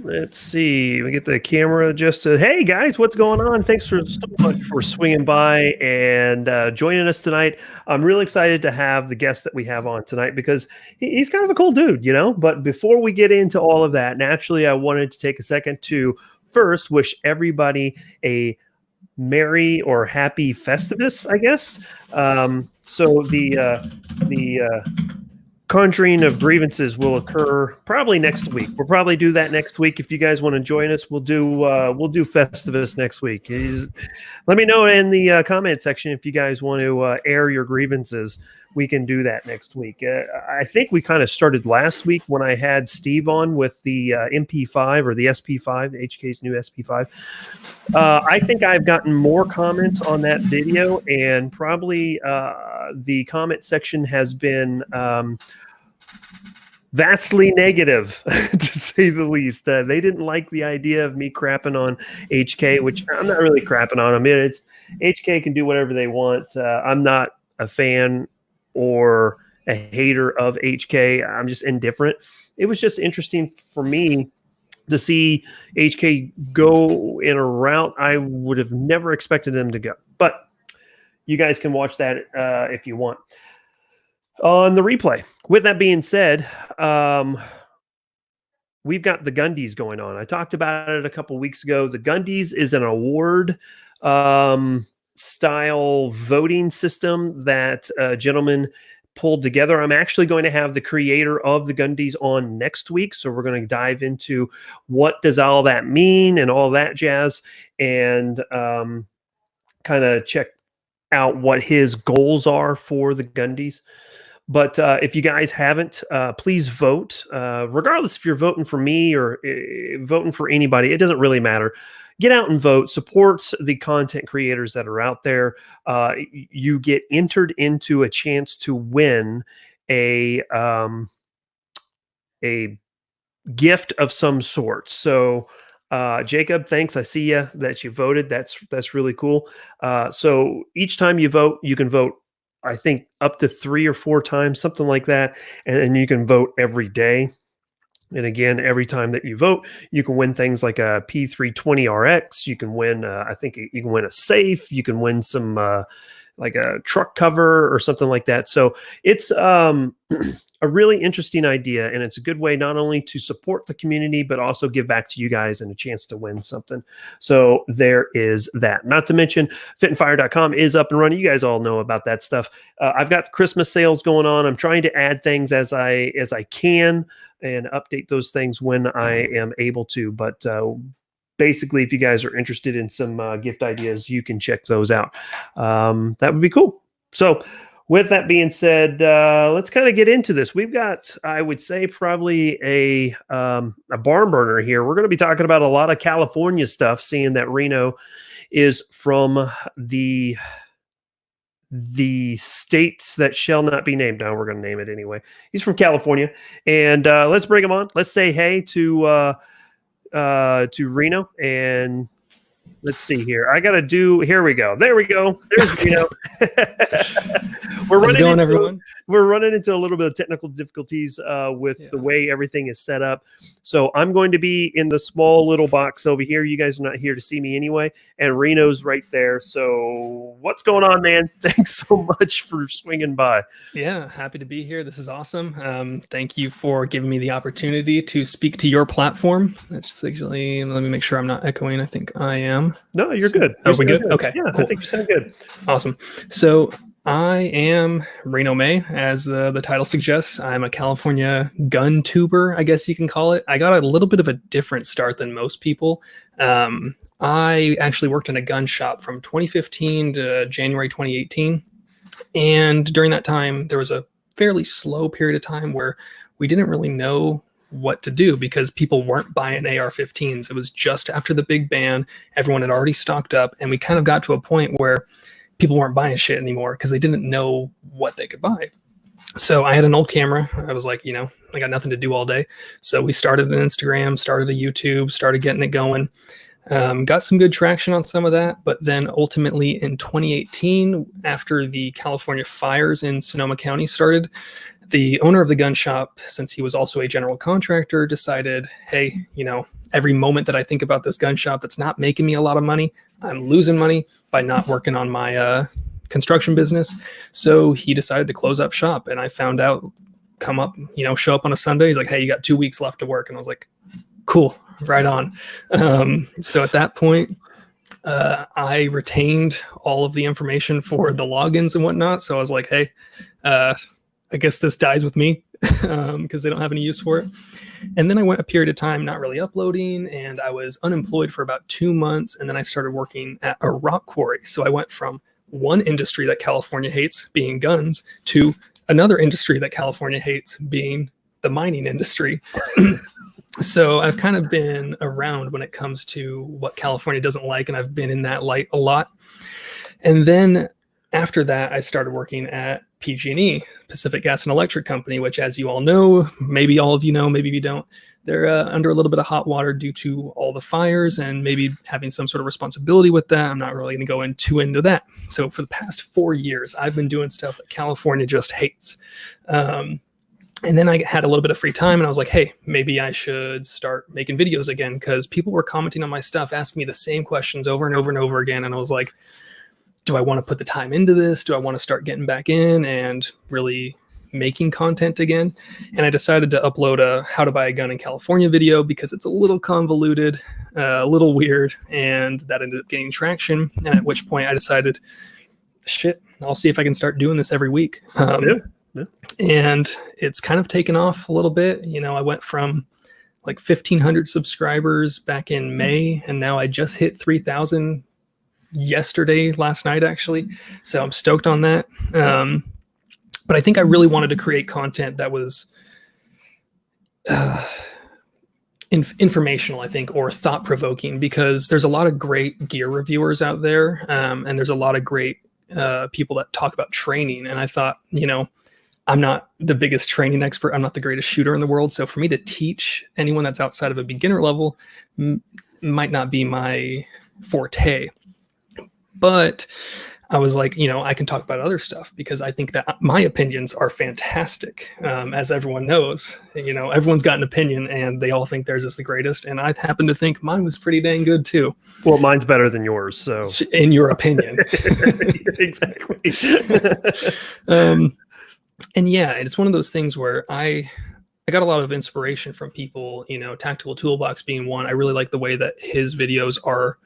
Let's see. We get the camera adjusted. Hey guys, what's going on? Thanks so much for swinging by and joining us tonight. I'm really excited to have the guest that we have on tonight because he's kind of a cool dude, you know. But before we get into all of that, naturally, I wanted to take a second to first wish everybody a merry or happy Festivus, I guess. So the conjuring of grievances will occur probably next week. We'll probably do that next week. If you guys want to join us, we'll do Festivus next week. Let me know in the comment section if you guys want to air your grievances. We can do that next week. I think we kind of started last week when I had Steve on with the MP5 or the SP5, HK's new SP5. I think I've gotten more comments on that video, and probably the comment section has been vastly negative, to say the least. They didn't like the idea of me crapping on HK, which I'm not really crapping on. I mean, it's HK can do whatever they want. I'm not a fan or a hater of HK. I'm just indifferent. It was just interesting for me to see HK go in a route I would have never expected him to go. But you guys can watch that if you want on the replay. With that being said, we've got the GUNDIES going on. I talked about it a couple weeks ago. The GUNDIES is an award style voting system that a gentleman pulled together. I'm actually going to have the creator of the GUNDIES on next week. So we're going to dive into what does all that mean and all that jazz, and kind of check out what his goals are for the GUNDIES. But if you guys haven't, please vote. Regardless if you're voting for me or voting for anybody, it doesn't really matter. Get out and vote. Support the content creators that are out there. You get entered into a chance to win a gift of some sort. So Jacob, thanks. I see you that you voted. That's really cool. So each time you vote, you can vote, I think, up to 3 or 4 times, something like that. And you can vote every day. And again, every time that you vote, you can win things like a P320RX. You can win, I think you can win a safe. You can win some like a truck cover or something like that. So it's a really interesting idea, and it's a good way not only to support the community, but also give back to you guys and a chance to win something. So there is that. Not to mention, fitandfire.com is up and running. You guys all know about that stuff. I've got Christmas sales going on. I'm trying to add things as I can and update those things when I am able to. But basically, if you guys are interested in some gift ideas, you can check those out. That would be cool. So with that being said, let's kind of get into this. We've got, I would say, probably a barn burner here. We're going to be talking about a lot of California stuff, seeing that Reno is from the states that shall not be named. Now we're going to name it anyway. He's from California, and let's bring him on. Let's say hey to Reno, and let's see here. I got to do, here we go. There we go. There's Reno. How's it going, everyone? We're running into a little bit of technical difficulties with the way everything is set up. So I'm going to be in the small little box over here. You guys are not here to see me anyway. And Reno's right there. So what's going on, man? Thanks so much for swinging by. Yeah, happy to be here. This is awesome. Thank you for giving me the opportunity to speak to your platform. Just actually, let me make sure I'm not echoing. I think I am. No, you're good. Are we good? Okay. Yeah, cool. I think you sound good. Awesome. So I am Reno May, as the title suggests. I'm a California gun tuber, I guess you can call it. I got a little bit of a different start than most people. I actually worked in a gun shop from 2015 to January 2018. And during that time, there was a fairly slow period of time where we didn't really know what to do because people weren't buying AR-15s. It was just after the big ban. Everyone had already stocked up, and we kind of got to a point where people weren't buying shit anymore because they didn't know what they could buy. So I had an old camera. I was like, I got nothing to do all day. So we started an Instagram, started a YouTube, started getting it going. Got some good traction on some of that. But then ultimately in 2018, after the California fires in Sonoma County started, The owner of the gun shop, since he was also a general contractor, decided, hey, every moment that I think about this gun shop that's not making me a lot of money, I'm losing money by not working on my construction business. So he decided to close up shop. And I found out, show up on a Sunday. He's like, hey, you got 2 weeks left to work. And I was like, cool, right on. So at that point, I retained all of the information for the logins and whatnot. So I was like, hey, I guess this dies with me because they don't have any use for it. And then I went a period of time not really uploading, and I was unemployed for about 2 months. And then I started working at a rock quarry. So I went from one industry that California hates, being guns, to another industry that California hates, being the mining industry. So I've kind of been around when it comes to what California doesn't like, and I've been in that light a lot. And then after that, I started working at PG&E, Pacific Gas and Electric Company, which, as you all know, maybe all of you know, maybe you don't, they're under a little bit of hot water due to all the fires and maybe having some sort of responsibility with that. I'm not really going to go into that. So for the past 4 years, I've been doing stuff that California just hates. And then I had a little bit of free time, and I was like, hey, maybe I should start making videos again, because people were commenting on my stuff, asking me the same questions over and over and over again. And I was like, do I want to put the time into this? Do I want to start getting back in and really making content again? And I decided to upload a how to buy a gun in California video, because it's a little convoluted, a little weird, and that ended up gaining traction. And at which point I decided, shit, I'll see if I can start doing this every week. Yeah. And it's kind of taken off a little bit. I went from like 1,500 subscribers back in May, and now I just hit 3,000 last night, actually. So I'm stoked on that. But I think I really wanted to create content that was informational, I think, or thought-provoking, because there's a lot of great gear reviewers out there, and there's a lot of great people that talk about training. And I thought, I'm not the biggest training expert. I'm not the greatest shooter in the world. So for me to teach anyone that's outside of a beginner level might not be my forte. But I was like, I can talk about other stuff, because I think that my opinions are fantastic. As everyone knows, everyone's got an opinion and they all think theirs is the greatest. And I happen to think mine was pretty dang good too. Well, mine's better than yours. So in your opinion. Exactly. And yeah, it's one of those things where I got a lot of inspiration from people, Tactical Toolbox being one. I really like the way that his videos are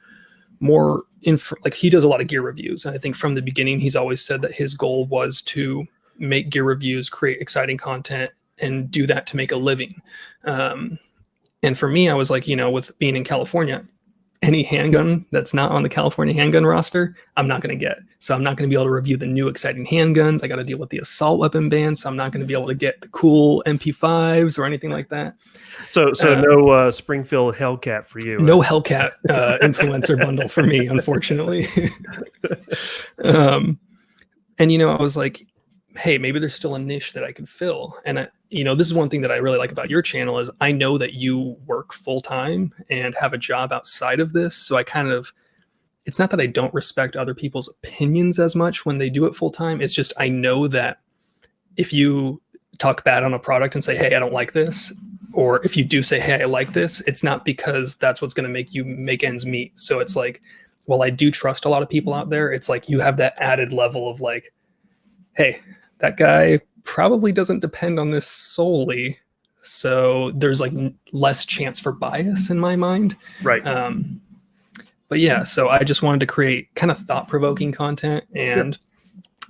more like he does a lot of gear reviews. And I think from the beginning, he's always said that his goal was to make gear reviews, create exciting content, and do that to make a living. And for me, I was like, with being in California, any handgun that's not on the California handgun roster, I'm not going to get. So I'm not going to be able to review the new exciting handguns. I got to deal with the assault weapon ban. So I'm not going to be able to get the cool MP5s or anything like that. So no Springfield Hellcat for you. No Hellcat influencer bundle for me, unfortunately. And, I was like, hey, maybe there's still a niche that I could fill. And, this is one thing that I really like about your channel is I know that you work full time and have a job outside of this. So it's not that I don't respect other people's opinions as much when they do it full time. It's just, I know that if you talk bad on a product and say, hey, I don't like this, or if you do say, hey, I like this, it's not because that's what's going to make you make ends meet. So it's like, well, I do trust a lot of people out there. It's like you have that added level of like, hey, that guy probably doesn't depend on this solely. So there's like less chance for bias in my mind. Right. But yeah, so I just wanted to create kind of thought-provoking content. And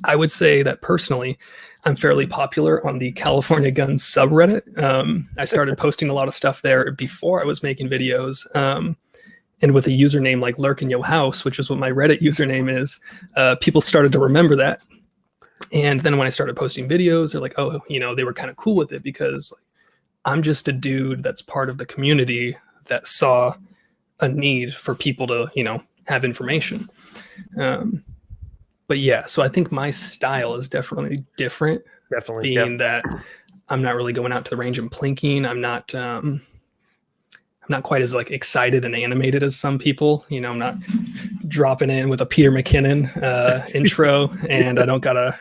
I would say that personally, I'm fairly popular on the California Guns subreddit. I started posting a lot of stuff there before I was making videos. And with a username like Lurk in Yo House, which is what my Reddit username is, people started to remember that. And then when I started posting videos, they're like, oh, they were kind of cool with it, because I'm just a dude that's part of the community that saw a need for people to, have information. But yeah, so I think my style is definitely different. Definitely. Being that I'm not really going out to the range and plinking. I'm not quite as like excited and animated as some people. I'm not dropping in with a Peter McKinnon intro, and I don't gotta,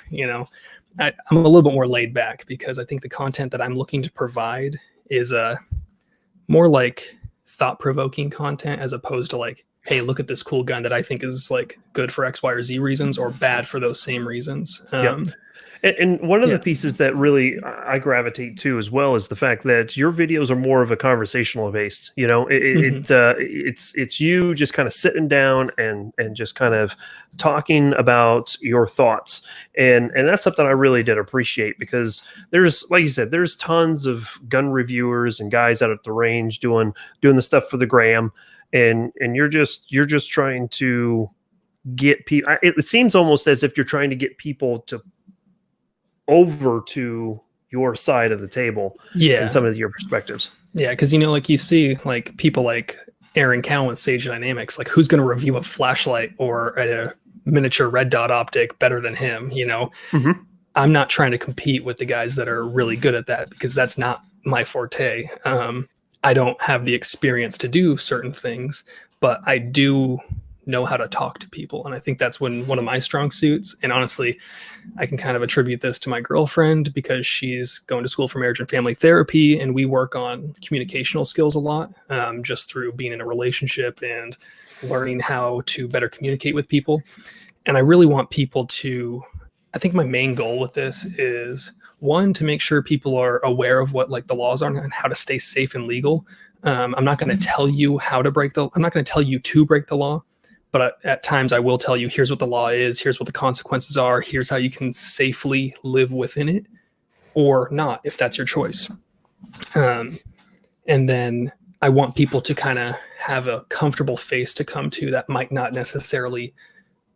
I'm a little bit more laid back because I think the content that I'm looking to provide is more like thought-provoking content as opposed to like, hey, look at this cool gun that I think is like good for X, Y, or Z reasons or bad for those same reasons. Yep. And one of the pieces that really I gravitate to as well is the fact that your videos are more of a conversational based. You know, it's you just kind of sitting down and just kind of talking about your thoughts, and that's something I really did appreciate because there's, like you said, there's tons of gun reviewers and guys out at the range doing the stuff for the gram, and you're just trying to get people. It seems almost as if you're trying to get people to over to your side of the table and some of your perspectives. Yeah, because like you see like people like Aaron Cowan with Sage Dynamics, like who's going to review a flashlight or a miniature red dot optic better than him? I'm not trying to compete with the guys that are really good at that because that's not my forte. I don't have the experience to do certain things, but I do know how to talk to people. And I think that's one of my strong suits. And honestly, I can kind of attribute this to my girlfriend because she's going to school for marriage and family therapy. And we work on communicational skills a lot, just through being in a relationship and learning how to better communicate with people. And I really want people to, I think my main goal with this is one, to make sure people are aware of what like the laws are and how to stay safe and legal. I'm not going to tell you I'm not going to tell you to break the law. But at times I will tell you, here's what the law is, here's what the consequences are, here's how you can safely live within it or not, if that's your choice. And then I want people to kind of have a comfortable face to come to that might not necessarily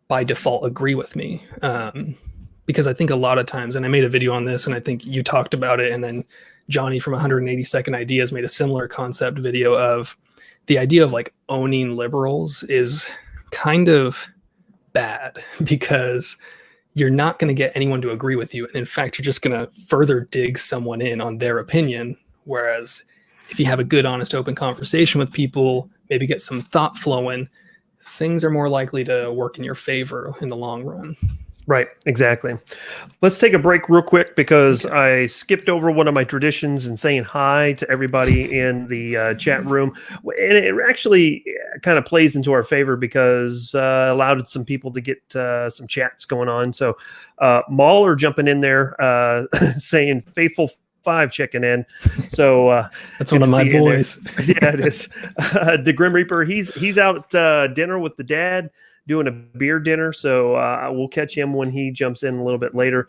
by default agree with me. Because I think a lot of times, and I made a video on this and I think you talked about it, and then Johnny from 180-Second Ideas made a similar concept video of the idea of like owning liberals is kind of bad because you're not going to get anyone to agree with you. And in fact, you're just going to further dig someone in on their opinion. Whereas if you have a good, honest, open conversation with people, maybe get some thought flowing, things are more likely to work in your favor in the long run. Right, exactly. Let's take a break real quick because I skipped over one of my traditions and saying hi to everybody in the chat room. And it actually kind of plays into our favor because allowed some people to get some chats going on. So Mauler jumping in there saying faithful 5 checking in. So that's one of my boys. Yeah, it is. The Grim Reaper, he's out at dinner with the dad, doing a beer dinner, so we'll catch him when he jumps in a little bit later.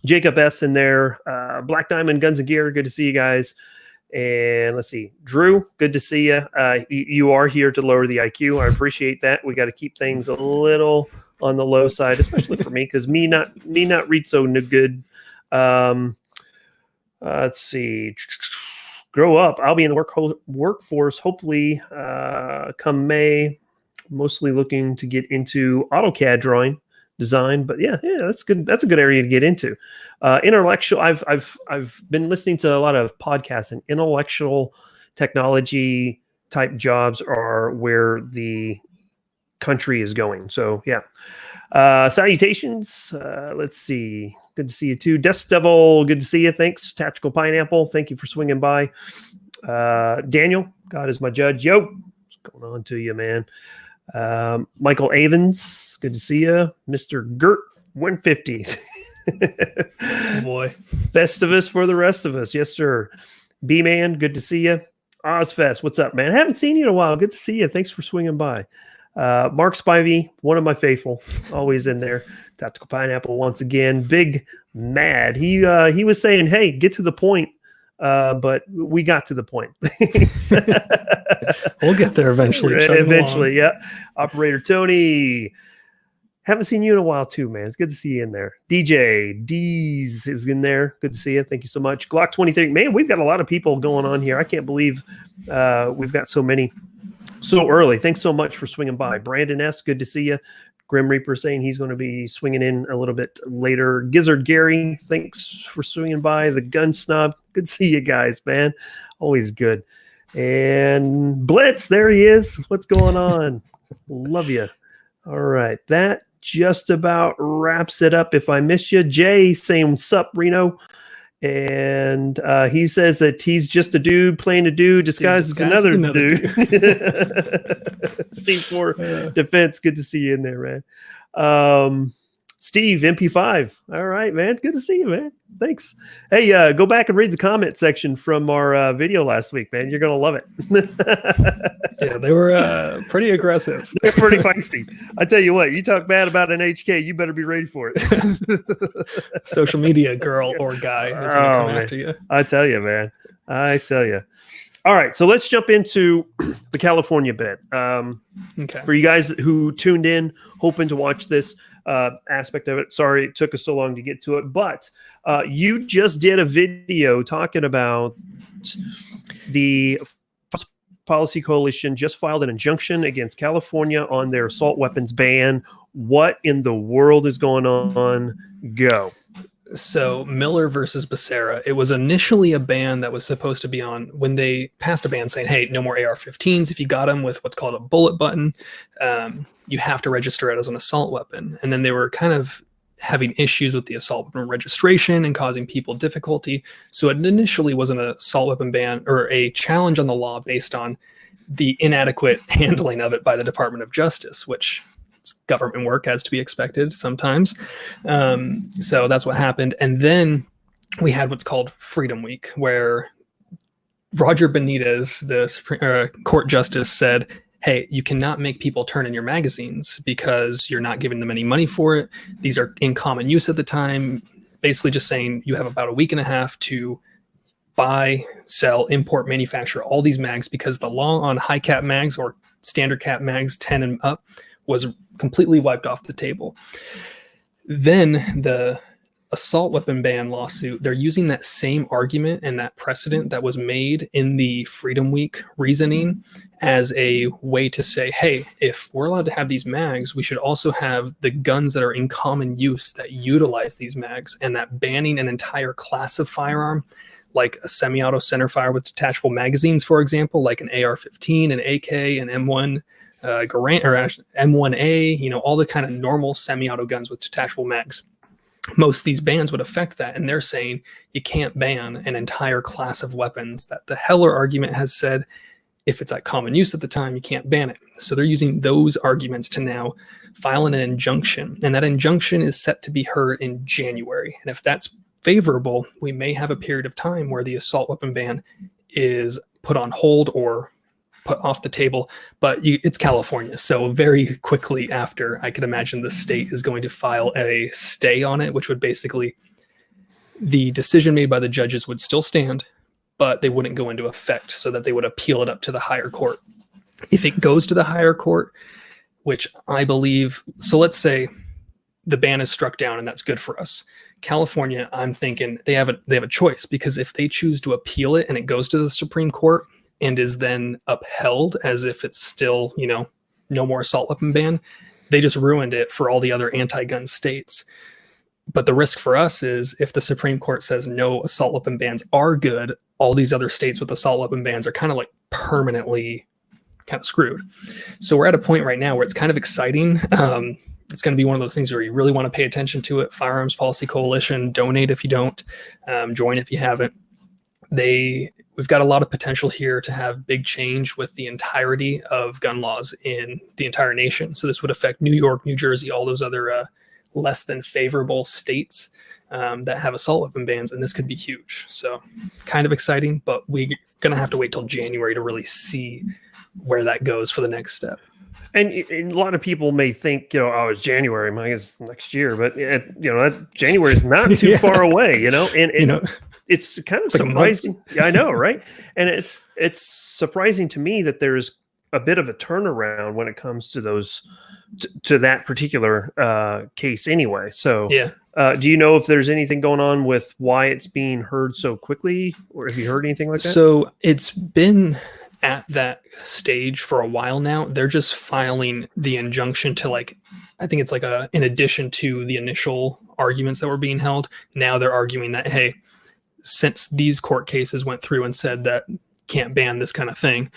Jacob S. in there. Black Diamond Guns and Gear, good to see you guys. And let's see, Drew, good to see you. You are here to lower the IQ. I appreciate that. We got to keep things a little on the low side, especially for me, because me not read so good. Let's see. Grow up. I'll be in the workforce hopefully come May. Mostly looking to get into AutoCAD drawing design, but yeah, that's good. That's a good area to get into. Intellectual. I've been listening to a lot of podcasts, and intellectual technology type jobs are where the country is going. So yeah. Salutations. Let's see. Good to see you too. Death Devil, good to see you. Thanks. Tactical Pineapple, thank you for swinging by. Daniel, God is my judge. Yo, what's going on to you, man? Michael Avens, good to see you. Mr. Gert 150. Oh boy. Festivus for the rest of us. Yes, sir. B-Man, good to see you. Ozfest, what's up, man? Haven't seen you in a while. Good to see you. Thanks for swinging by. Mark Spivey, one of my faithful, always in there. Tactical Pineapple once again. Big Mad. He was saying, hey, get to the point. But we got to the point. We'll get there eventually. Eventually, yeah. Operator Tony. Haven't seen you in a while too, man. It's good to see you in there. DJ D's is in there. Good to see you. Thank you so much. Glock 23. Man, we've got a lot of people going on here. I can't believe we've got so many so early. Thanks so much for swinging by. Brandon S. Good to see you. Grim Reaper saying he's going to be swinging in a little bit later. Gizzard Gary, thanks for swinging by. The Gun Snob, good to see you guys, man. Always good. And Blitz, there he is. What's going on? Love you. All right. That just about wraps it up. If I missed you, Jay saying, "What's up, Reno?" And he says that he's just a dude playing a dude disguised as another dude. C4 Defense. Good to see you in there, man. Steve, MP5. All right, man. Good to see you, man. Thanks. Hey, go back and read the comment section from our video last week, man. You're going to love it. Yeah, they were pretty aggressive. They're pretty feisty. I tell you what, you talk bad about an HK, you better be ready for it. Social media girl or guy is going to come after you. I tell you, man. I tell you. All right, so let's jump into the California bit. Okay. For you guys who tuned in, hoping to watch this aspect of it, sorry it took us so long to get to it, but you just did a video talking about the Policy Coalition just filed an injunction against California on their assault weapons ban. What in the world is going on? Go. So Miller versus Becerra, it was initially a ban that was supposed to be on when they passed a ban saying, hey, no more AR-15s. If you got them with what's called a bullet button, you have to register it as an assault weapon. And then they were kind of having issues with the assault weapon registration and causing people difficulty. So it initially was an assault weapon ban or a challenge on the law based on the inadequate handling of it by the Department of Justice, which it's government work, as to be expected sometimes. So that's what happened. And then we had what's called Freedom Week, where Roger Benitez, the Supreme Court Justice, said, hey, you cannot make people turn in your magazines because you're not giving them any money for it. These are in common use at the time. Basically just saying you have about a week and a half to buy, sell, import, manufacture all these mags, because the law on high cap mags or standard cap mags 10 and up was completely wiped off the table. Then the assault weapon ban lawsuit, they're using that same argument and that precedent that was made in the Freedom Week reasoning as a way to say, hey, if we're allowed to have these mags, we should also have the guns that are in common use that utilize these mags, and that banning an entire class of firearm, like a semi-auto centerfire with detachable magazines, for example, like an AR-15, an AK, an M1 Garand, or M1A, you know, all the kind of normal semi-auto guns with detachable mags. Most of these bans would affect that, and they're saying you can't ban an entire class of weapons that the Heller argument has said if it's at common use at the time, you can't ban it. So they're using those arguments to now file an injunction, and that injunction is set to be heard in January. And if that's favorable, we may have a period of time where the assault weapon ban is put on hold or put off the table, but it's California. So very quickly after, I could imagine the state is going to file a stay on it, which would basically, the decision made by the judges would still stand, but they wouldn't go into effect, so that they would appeal it up to the higher court. If it goes to the higher court, which I believe, so let's say the ban is struck down and that's good for us. California, I'm thinking they have a choice, because if they choose to appeal it and it goes to the Supreme Court and is then upheld as if it's still, you know, no more assault weapon ban, they just ruined it for all the other anti-gun states. But the risk for us is if the Supreme Court says no, assault weapon bans are good, all these other states with assault weapon bans are kind of like permanently kind of screwed. So we're at a point right now where it's kind of exciting. It's going to be one of those things where you really want to pay attention to it. Firearms Policy Coalition, donate if you don't, join if you haven't. We've got a lot of potential here to have big change with the entirety of gun laws in the entire nation. So this would affect New York, New Jersey, all those other less than favorable states that have assault weapon bans, and this could be huge. So kind of exciting, but we're going to have to wait till January to really see where that goes for the next step. And a lot of people may think, you know, oh, it's January, I guess next year, but you know, January is not too far away, you know, and you know, it's kind of surprising. Yeah, I know, right? And it's surprising to me that there's a bit of a turnaround when it comes to those to that particular case anyway. So yeah. Do you know if there's anything going on with why it's being heard so quickly, or have you heard anything like that? So it's been at that stage for a while now. They're just filing the injunction to, like, I think it's like in addition to the initial arguments that were being held, now they're arguing that, hey, since these court cases went through and said that can't ban this kind of thing,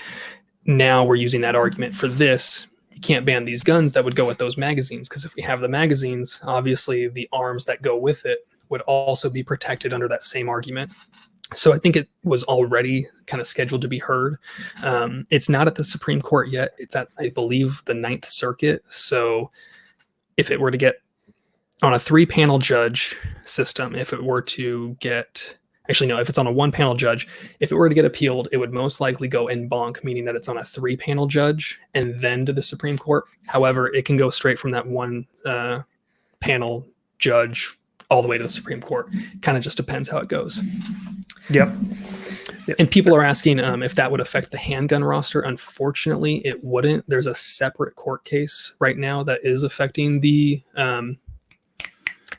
now we're using that argument for this. You can't ban these guns that would go with those magazines, because if we have the magazines, obviously the arms that go with it would also be protected under that same argument. So I think it was already kind of scheduled to be heard. It's not at the Supreme Court yet. It's at, I believe, the Ninth Circuit. So if it were to get on a 3-panel judge system, if it were to get, actually, no, if it's on a 1-panel judge, if it were to get appealed, it would most likely go en banc, meaning that it's on a 3-panel judge and then to the Supreme Court. However, it can go straight from that one panel judge all the way to the Supreme Court. Kind of just depends how it goes. Yep. And people are asking if that would affect the handgun roster. Unfortunately, it wouldn't. There's a separate court case right now that is affecting the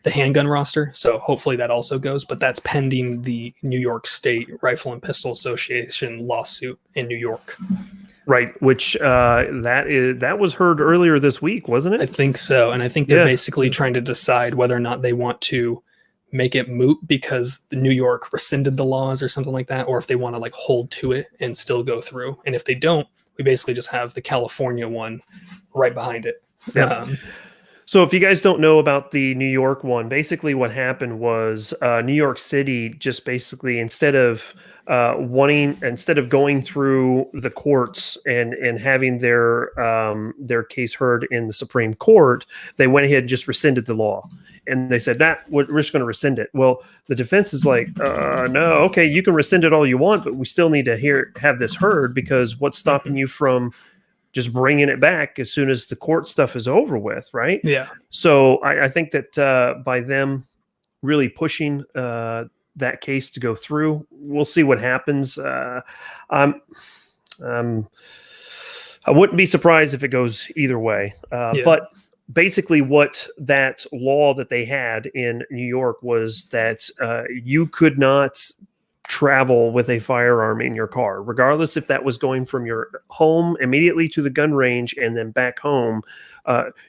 handgun roster. So hopefully that also goes, but that's pending the New York State Rifle and Pistol Association lawsuit in New York. Right, which that was heard earlier this week, wasn't it? I think so. And I think they're basically trying to decide whether or not they want to make it moot because the New York rescinded the laws or something like that, or if they want to like hold to it and still go through. And if they don't, we basically just have the California one right behind it. Yeah. So if you guys don't know about the New York one, basically what happened was New York City just basically instead of going through the courts and having their case heard in the Supreme Court, they went ahead and just rescinded the law. And they said, we're just going to rescind it. Well, the defense is like, no, okay, you can rescind it all you want, but we still need to have this heard, because what's stopping you from just bringing it back as soon as the court stuff is over with, right? Yeah. So I think that by them really pushing that case to go through, we'll see what happens. I wouldn't be surprised if it goes either way. But basically what that law that they had in New York was that you could not travel with a firearm in your car, regardless if that was going from your home immediately to the gun range and then back home.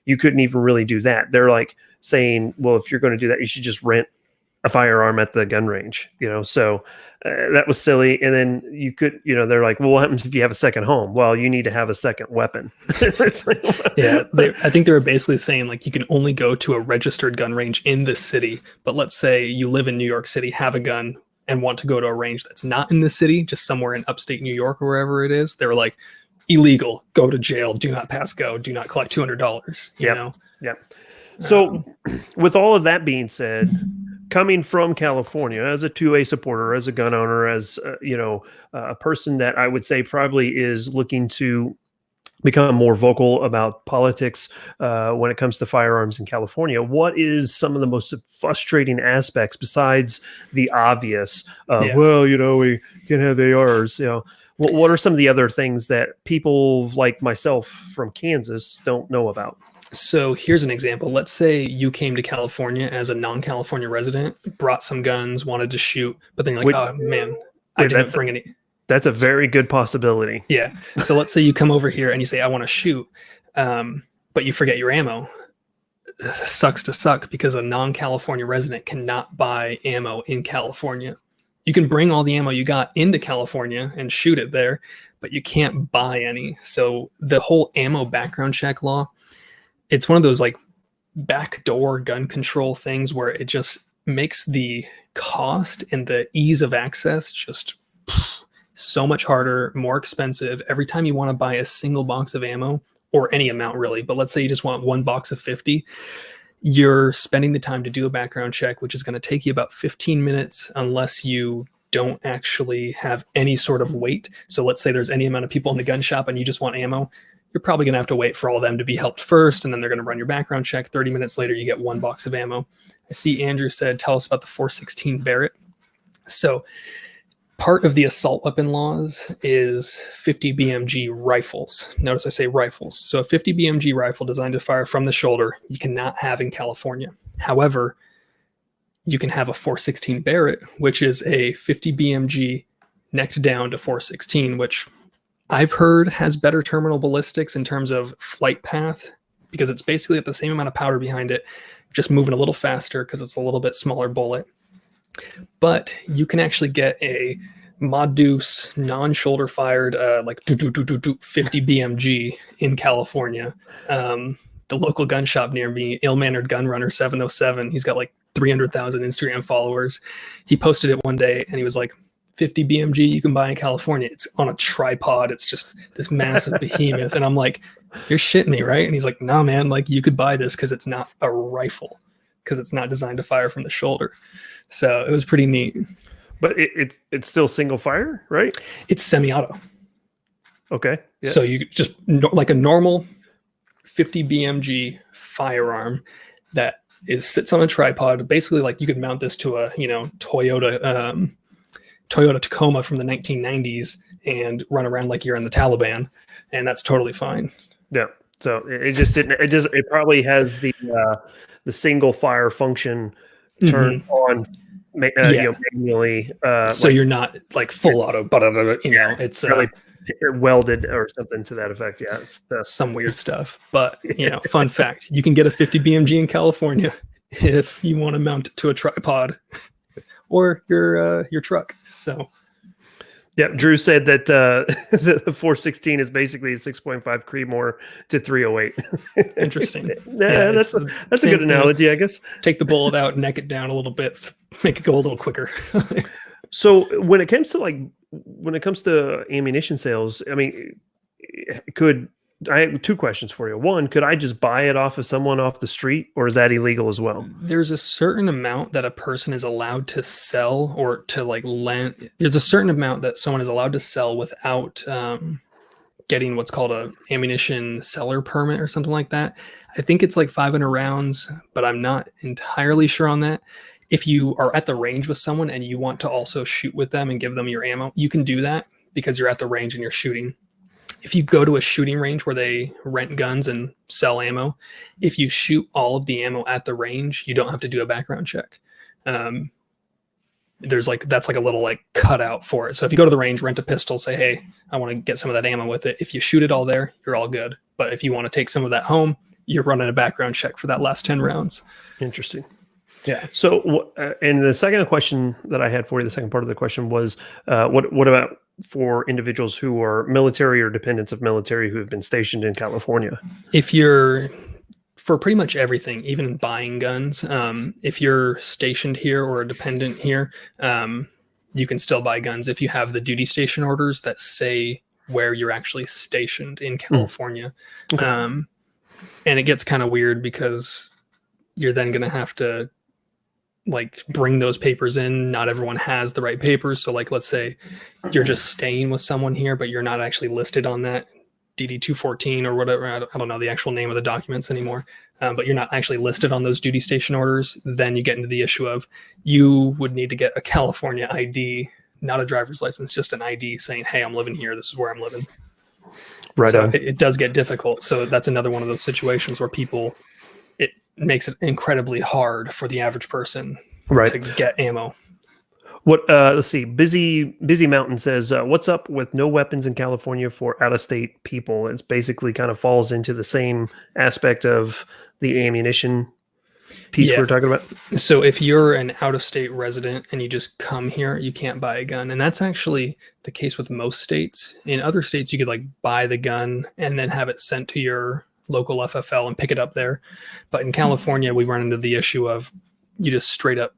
You couldn't even really do that. They're like saying, well, if you're going to do that, you should just rent a firearm at the gun range, so that was silly. And then you could, they're like, well, what happens if you have a second home? Well, you need to have a second weapon. Yeah. I think they were basically saying like, you can only go to a registered gun range in the city, but let's say you live in New York City, have a gun, and want to go to a range that's not in the city, just somewhere in upstate New York or wherever it is. They were like, illegal, go to jail, do not pass go, do not collect $200, you know? Yeah. So with all of that being said, coming from California as a 2A supporter, as a gun owner, as a person that I would say probably is looking to become more vocal about politics when it comes to firearms in California, what is some of the most frustrating aspects besides the obvious? Well, we can have ARs. What are some of the other things that people like myself from Kansas don't know about? So here's an example. Let's say you came to California as a non-California resident, brought some guns, wanted to shoot, but then you're like, oh man, I didn't bring any. That's a very good possibility. Yeah. So let's say you come over here and you say, I want to shoot, but you forget your ammo. Sucks to suck, because a non-California resident cannot buy ammo in California. You can bring all the ammo you got into California and shoot it there, but you can't buy any. So the whole ammo background check law, it's one of those like backdoor gun control things where it just makes the cost and the ease of access just so much harder, more expensive. Every time you want to buy a single box of ammo, or any amount really, but let's say you just want one box of 50, you're spending the time to do a background check, which is going to take you about 15 minutes unless you don't actually have any sort of wait. So let's say there's any amount of people in the gun shop and you just want ammo. You're probably going to have to wait for all of them to be helped first, and then they're going to run your background check. 30 minutes later, you get one box of ammo. I see Andrew said, tell us about the 416 Barrett. So part of the assault weapon laws is 50 BMG rifles. Notice I say rifles. So a 50 BMG rifle designed to fire from the shoulder, you cannot have in California. However, you can have a 416 Barrett, which is a 50 BMG necked down to 416, which I've heard has better terminal ballistics in terms of flight path, because it's basically at the same amount of powder behind it, just moving a little faster because it's a little bit smaller bullet. But you can actually get a Mod Deuce, non-shoulder fired, like 50 BMG in California. The local gun shop near me, Ill-Mannered Gun Runner 707, he's got like 300,000 Instagram followers. He posted it one day and he was like, 50 BMG you can buy in California. It's on a tripod. It's just this massive behemoth. And I'm like, you're shitting me, right? And he's like, no, man, like you could buy this because it's not a rifle, because it's not designed to fire from the shoulder. So it was pretty neat. But it's still single fire, right? It's semi-auto. Okay. Yeah. So you just like a normal 50 BMG firearm that sits on a tripod. Basically, like you could mount this to a Toyota Tacoma from the 1990s and run around like you're in the Taliban, and that's totally fine. Yeah. So it probably has the single fire function turned on manually. So you're not like full auto, but it's really welded or something to that effect. Yeah, it's some weird stuff. But fun fact: you can get a 50 BMG in California if you want to mount it to a tripod or your truck. So. Yeah, Drew said that the 416 is basically a 6.5 Creedmoor to 308. Interesting. That's a good analogy, I guess. Take the bullet out, neck it down a little bit, make it go a little quicker. So when it comes to ammunition sales, I mean, I have two questions for you. One, could I just buy it off of someone off the street, or is that illegal as well? There's a certain amount that a person is allowed to sell or to like lend. There's a certain amount that someone is allowed to sell without getting what's called a ammunition seller permit or something like that. I think it's like 500 rounds, but I'm not entirely sure on that. If you are at the range with someone and you want to also shoot with them and give them your ammo, you can do that because you're at the range and you're shooting. If you go to a shooting range where they rent guns and sell ammo, if you shoot all of the ammo at the range, you don't have to do a background check. That's like a little like cutout for it. So if you go to the range, rent a pistol, say, hey, I want to get some of that ammo with it. If you shoot it all there, you're all good. But if you want to take some of that home, you're running a background check for that last 10 rounds. Interesting. Yeah. So, and the second question that I had for you, the second part of the question was, what about for individuals who are military or dependents of military who have been stationed in California? If you're, for pretty much everything, even buying guns, if you're stationed here or a dependent here, you can still buy guns if you have the duty station orders that say where you're actually stationed in California. Okay. And it gets kind of weird because you're then going to have to like bring those papers in. Not everyone has the right papers. So like, let's say you're just staying with someone here, but you're not actually listed on that DD 214 or whatever. I don't know the actual name of the documents anymore, but you're not actually listed on those duty station orders. Then you get into the issue of you would need to get a California ID, not a driver's license, just an ID saying, hey, I'm living here. This is where I'm living. Right. So it does get difficult. So that's another one of those situations where it makes it incredibly hard for the average person to get ammo. Let's see. Busy Mountain says, what's up with no weapons in California for out-of-state people? It's basically kind of falls into the same aspect of the ammunition piece we're talking about. So if you're an out-of-state resident and you just come here, you can't buy a gun. And that's actually the case with most states. In other states, you could like buy the gun and then have it sent to your local FFL and pick it up there. But in California, we run into the issue of you just straight up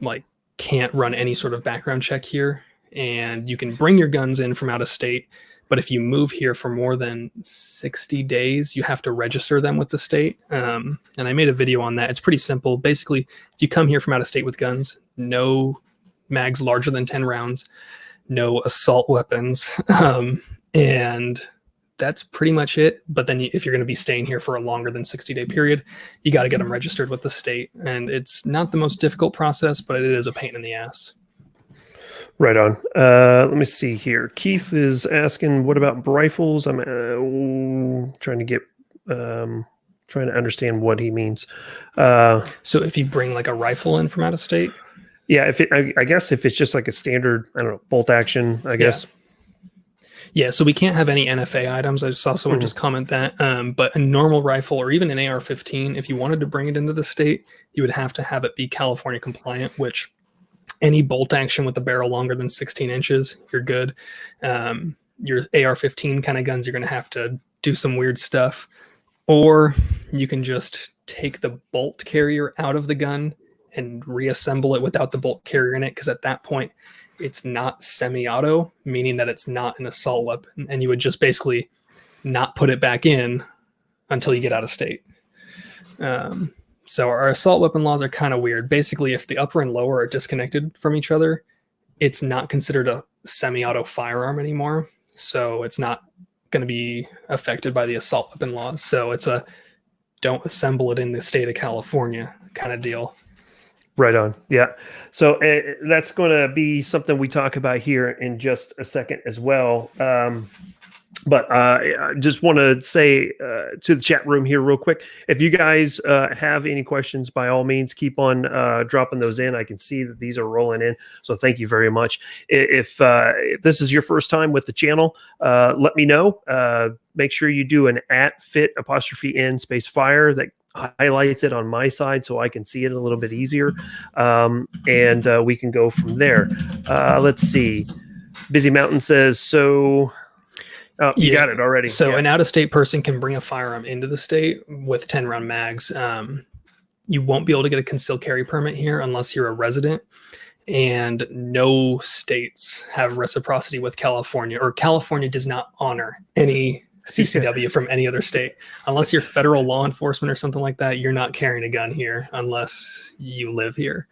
like can't run any sort of background check here. And you can bring your guns in from out of state. But if you move here for more than 60 days, you have to register them with the state. And I made a video on that. It's pretty simple. Basically, if you come here from out of state with guns, no mags larger than 10 rounds, no assault weapons, and that's pretty much it. But then if you're going to be staying here for a longer than 60-day period, you got to get them registered with the state. And it's not the most difficult process, but it is a pain in the ass. Right on. Let me see here. Keith is asking, what about rifles? I'm trying to understand what he means. So if you bring like a rifle in from out of state? Yeah, I guess if it's just like a standard, I don't know, bolt action, I guess. Yeah, so we can't have any NFA items. I just saw someone just comment that. But a normal rifle or even an AR-15, if you wanted to bring it into the state, you would have to have it be California compliant, which Any bolt action with the barrel longer than 16 inches, you're good. Your AR-15 kind of guns, you're going to have to do some weird stuff. Or you can just take the bolt carrier out of the gun and reassemble it without the bolt carrier in it, because at that point, it's not semi-auto, meaning that it's not an assault weapon, and you would just basically not put it back in until you get out of state. So our assault weapon laws are kind of weird. Basically, if the upper and lower are disconnected from each other, it's not considered a semi-auto firearm anymore. So it's not going to be affected by the assault weapon laws. So it's a don't assemble it in the state of California kind of deal. Right on. Yeah. So that's going to be something we talk about here in just a second as well. But I just want to say to the chat room here real quick, if you guys have any questions, by all means, keep on dropping those in. I can see that these are rolling in. So thank you very much. If this is your first time with the channel, let me know. Make sure you do an @fit_n_fire that highlights it on my side so I can see it a little bit easier. And we can go from there. Let's see. Busy Mountain says, so... Oh, you got it already. So an out-of-state person can bring a firearm into the state with 10-round mags. You won't be able to get a concealed carry permit here unless you're a resident. And no states have reciprocity with California, or California does not honor any CCW from any other state. Unless you're federal law enforcement or something like that, you're not carrying a gun here unless you live here.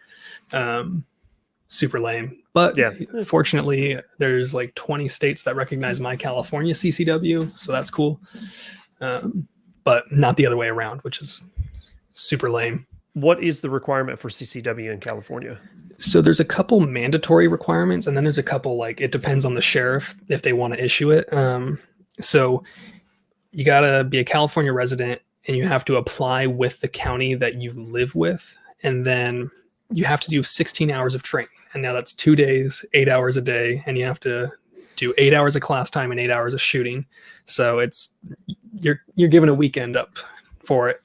Super lame. But yeah, fortunately, there's like 20 states that recognize my California CCW, so that's cool. But not the other way around, which is super lame. What is the requirement for CCW in California? So there's a couple mandatory requirements, and then there's a couple, like, it depends on the sheriff if they want to issue it. So you got to be a California resident, and you have to apply with the county that you live with, and then you have to do 16 hours of training. And now that's 2 days, 8 hours a day, and you have to do 8 hours of class time and 8 hours of shooting. So it's you're given a weekend up for it.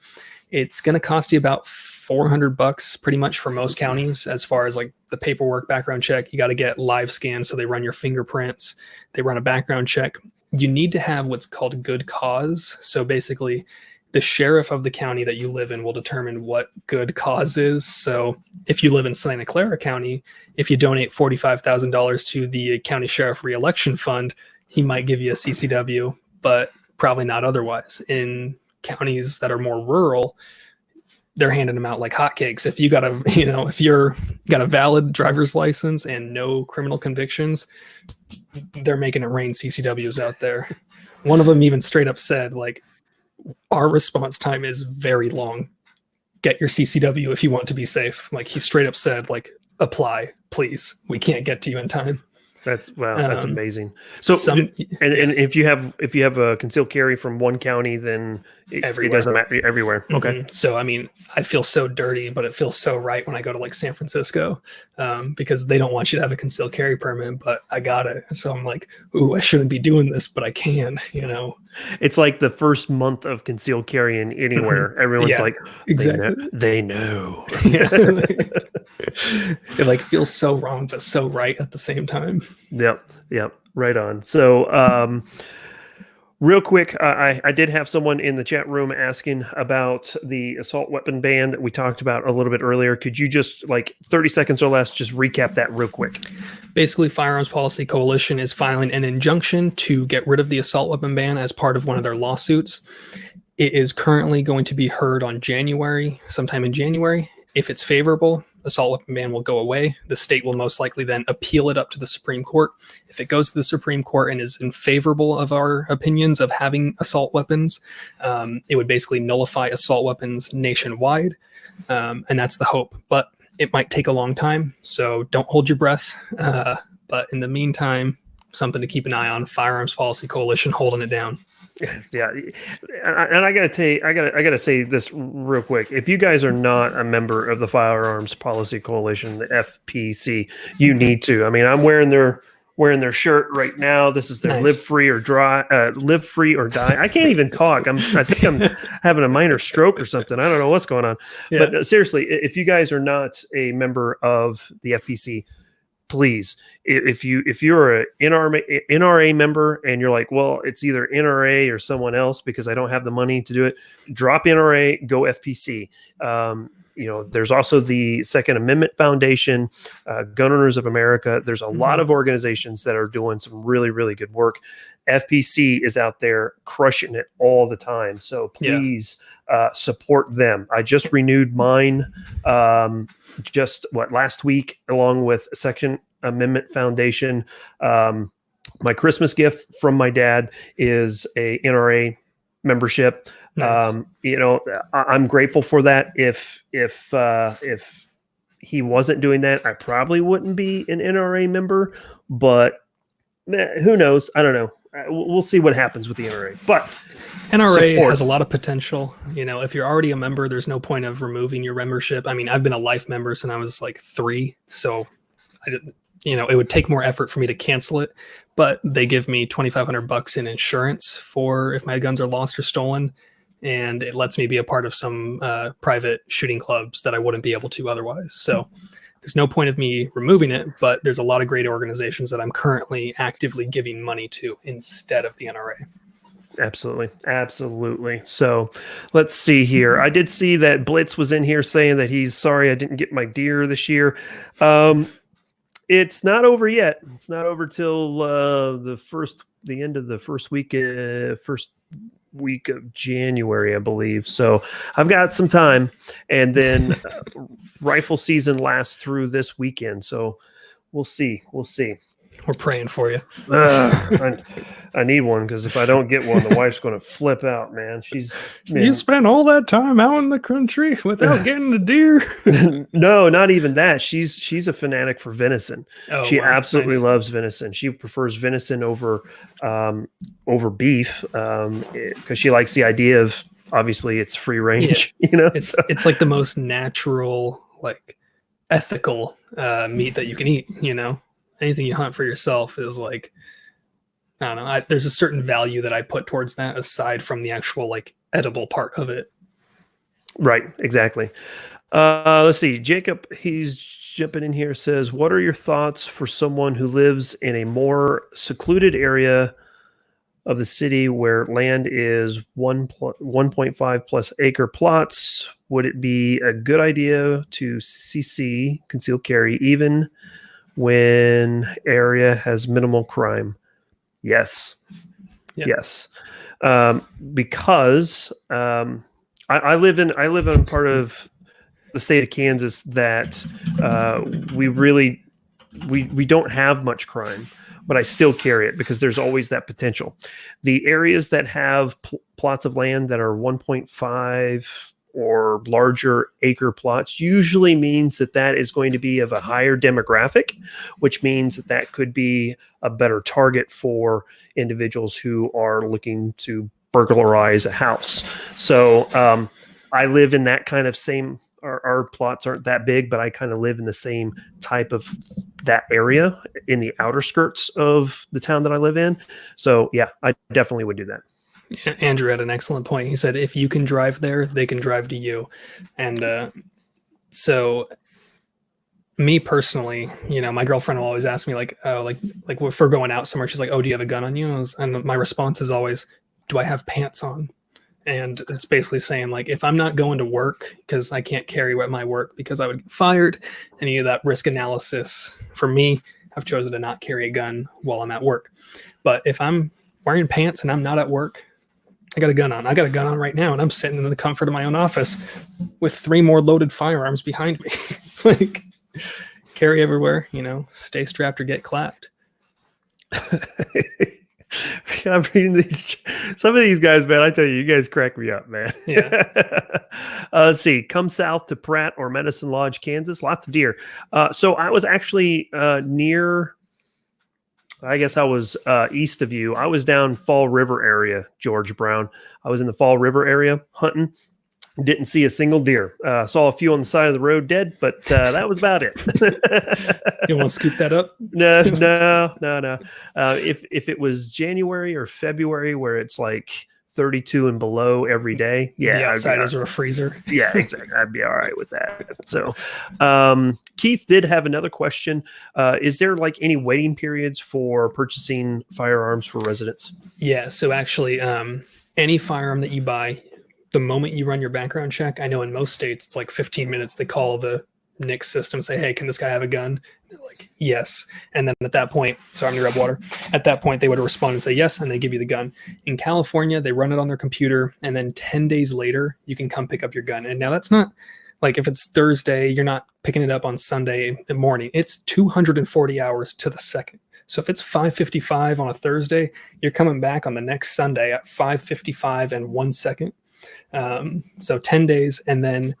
It's going to cost you about $400 pretty much for most counties, as far as like the paperwork, background check. You got to get live scans, so they run your fingerprints, they run a background check. You need to have what's called good cause. So basically, the sheriff of the county that you live in will determine what good cause is. So if you live in Santa Clara County, if you donate $45,000 to the county sheriff reelection fund, he might give you a CCW, but probably not otherwise. In counties that are more rural, they're handing them out like hotcakes. If you got a, if you're got a valid driver's license and no criminal convictions, they're making it rain CCWs out there. One of them even straight up said, like, our response time is very long. Get your CCW if you want to be safe. Like, he straight up said, like, apply, please. We can't get to you in time. That's that's amazing. So, if you have a concealed carry from one county, then it doesn't matter everywhere. Okay. So, I mean, I feel so dirty, but it feels so right when I go to like San Francisco, because they don't want you to have a concealed carry permit, but I got it. So I'm like, ooh, I shouldn't be doing this, but I can, It's like the first month of concealed carry in anywhere. Everyone's like, exactly. They know. It like feels so wrong, but so right at the same time. Yep. Right on. So, real quick, I did have someone in the chat room asking about the assault weapon ban that we talked about a little bit earlier. Could you just, like, 30 seconds or less, just recap that real quick? Basically, Firearms Policy Coalition is filing an injunction to get rid of the assault weapon ban as part of one of their lawsuits. It is currently going to be heard on sometime in January. If it's favorable, assault weapon ban will go away. The state will most likely then appeal it up to the Supreme Court. If it goes to the Supreme Court and is in favorable of our opinions of having assault weapons, it would basically nullify assault weapons nationwide. And that's the hope. But it might take a long time, so don't hold your breath. But in the meantime, something to keep an eye on. Firearms Policy Coalition holding it down. Yeah, and I gotta say this real quick. If you guys are not a member of the Firearms Policy Coalition, the FPC, you need to. I mean, I'm wearing their wearing their shirt right now. This is their Nice. live free or die. I can't even talk. I think I'm having a minor stroke or something. I don't know what's going on. Yeah. But seriously, if you guys are not a member of the FPC, please, if you're a NRA member and you're like, well, it's either NRA or someone else because I don't have the money to do it, drop NRA, go FPC. There's also the Second Amendment Foundation, Gun Owners of America. There's a lot of organizations that are doing some really, really good work. FPC is out there crushing it all the time. So please support them. I just renewed mine last week, along with Second Amendment Foundation. My Christmas gift from my dad is a NRA membership. Nice. I'm grateful for that. If he wasn't doing that, I probably wouldn't be an NRA member, but who knows? I don't know. We'll see what happens with the NRA, but NRA has a lot of potential. If you're already a member, there's no point of removing your membership. I mean, I've been a life member since I was like 3, so I didn't, it would take more effort for me to cancel it, but they give me $2,500 in insurance for if my guns are lost or stolen. And it lets me be a part of some private shooting clubs that I wouldn't be able to otherwise. So there's no point of me removing it, but there's a lot of great organizations that I'm currently actively giving money to instead of the NRA. Absolutely. So let's see here. I did see that Blitz was in here saying that he's sorry I didn't get my deer this year. It's not over yet. It's not over till the end of the first week of January, I believe. So I've got some time, and then rifle season lasts through this weekend. So we'll see. We're praying for you. I need one because if I don't get one, the wife's going to flip out, man. You spent all that time out in the country without getting a deer. No, not even that. She's a fanatic for venison. She absolutely loves venison. She prefers venison over beef because she likes the idea of, obviously, it's free range. Yeah. It's like the most natural, like ethical meat that you can eat. Anything you hunt for yourself is like, I don't know. There's a certain value that I put towards that aside from the actual like edible part of it. Right. Exactly. Let's see. Jacob, he's jumping in here, says, what are your thoughts for someone who lives in a more secluded area of the city where land is 1.5 plus acre plots? Would it be a good idea to CC, concealed carry, even when area has minimal crime? Yes. Yep. Yes. Because I live in part of the state of Kansas that we don't have much crime, but I still carry it because there's always that potential. The areas that have plots of land that are 1.5 or larger acre plots usually means that is going to be of a higher demographic, which means that could be a better target for individuals who are looking to burglarize a house. So I live in that kind of same, our plots aren't that big, but I kind of live in the same type of that area in the outer skirts of the town that I live in. So yeah, I definitely would do that. Andrew had an excellent point. He said, if you can drive there, they can drive to you. And so me personally, my girlfriend will always ask me like if we're going out somewhere, she's like, oh, do you have a gun on you? And my response is always, do I have pants on? And it's basically saying like, if I'm not going to work because I can't carry at my work because I would get fired, any of that risk analysis for me, I've chosen to not carry a gun while I'm at work. But if I'm wearing pants and I'm not at work, I got a gun on. I got a gun on right now, and I'm sitting in the comfort of my own office with 3 more loaded firearms behind me. Like, carry everywhere, stay strapped or get clapped. I'm reading some of these guys, man. I tell you guys crack me up, man. Yeah. Let's see. Come south to Pratt or Medicine Lodge, Kansas. Lots of deer. So I was actually near. I guess I was east of you. I was down Fall River area, George Brown. I was in the Fall River area hunting. Didn't see a single deer. Saw a few on the side of the road dead, but that was about it. You want to scoop that up? No. If it was January or February where it's like 32 and below every day, yeah, The outsiders are a freezer. Yeah, exactly. I'd be all right with that. So, Keith did have another question. Is there like any waiting periods for purchasing firearms for residents? Yeah. So actually, any firearm that you buy, the moment you run your background check, I know in most states it's like 15 minutes. They call the NICS system, say, "Hey, can this guy have a gun?" They're like, "Yes." And then at that point, sorry, I'm gonna grab water. At that point, they would respond and say yes, and they give you the gun. In California, they run it on their computer, and then 10 days later, you can come pick up your gun. And now that's not like if it's Thursday, you're not picking it up on Sunday in the morning. It's 240 hours to the second. So if it's 5:55 on a Thursday, you're coming back on the next Sunday at 5:55 and 1 second. So 10 days. And then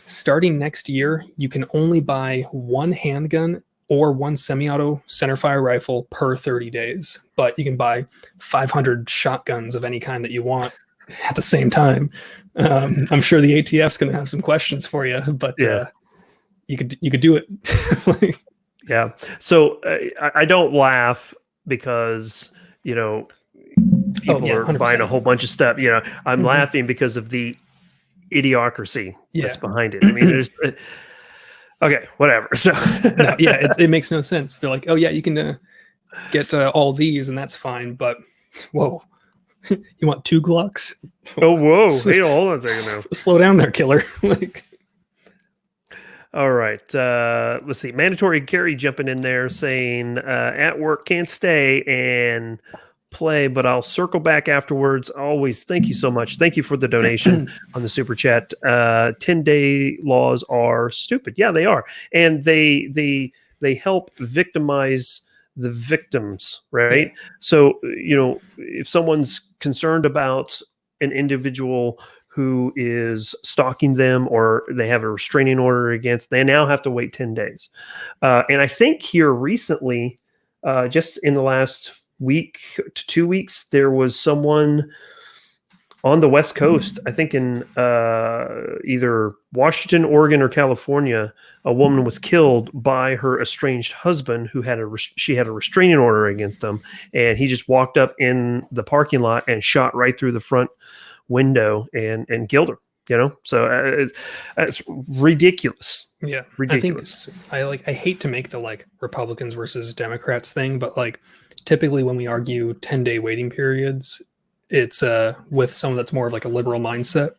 starting next year, you can only buy one handgun or one semi-auto centerfire rifle per 30 days. But you can buy 500 shotguns of any kind that you want at the same time. I'm sure the ATF's going to have some questions for you, but you could do it. Yeah. So I don't laugh because, people are 100%. buying a whole bunch of stuff. I'm laughing because of the idiocracy that's behind it. I mean, there's okay, whatever. So no, it makes no sense. They're like, oh yeah, you can get all these, and that's fine. But whoa, you want 2 Glocks? Oh whoa, hey, hold on a second now. Slow down there, killer. All right. Let's see. Mandatory carry jumping in there saying at work can't stay and play, but I'll circle back afterwards. Always. Thank you so much. Thank you for the donation on the super chat. 10-day laws are stupid. Yeah, they are. And they help victimize the victims, right? So, if someone's concerned about an individual who is stalking them or they have a restraining order against, they now have to wait 10 days. And I think here recently, just in the last week to 2 weeks, there was someone on the West Coast, I think in either Washington, Oregon, or California, a woman was killed by her estranged husband who had she had a restraining order against him. And he just walked up in the parking lot and shot right through the front window and killed her, so it's ridiculous. Yeah, ridiculous. I hate to make the like Republicans versus Democrats thing, but like typically when we argue 10-day waiting periods, it's with someone that's more of like a liberal mindset.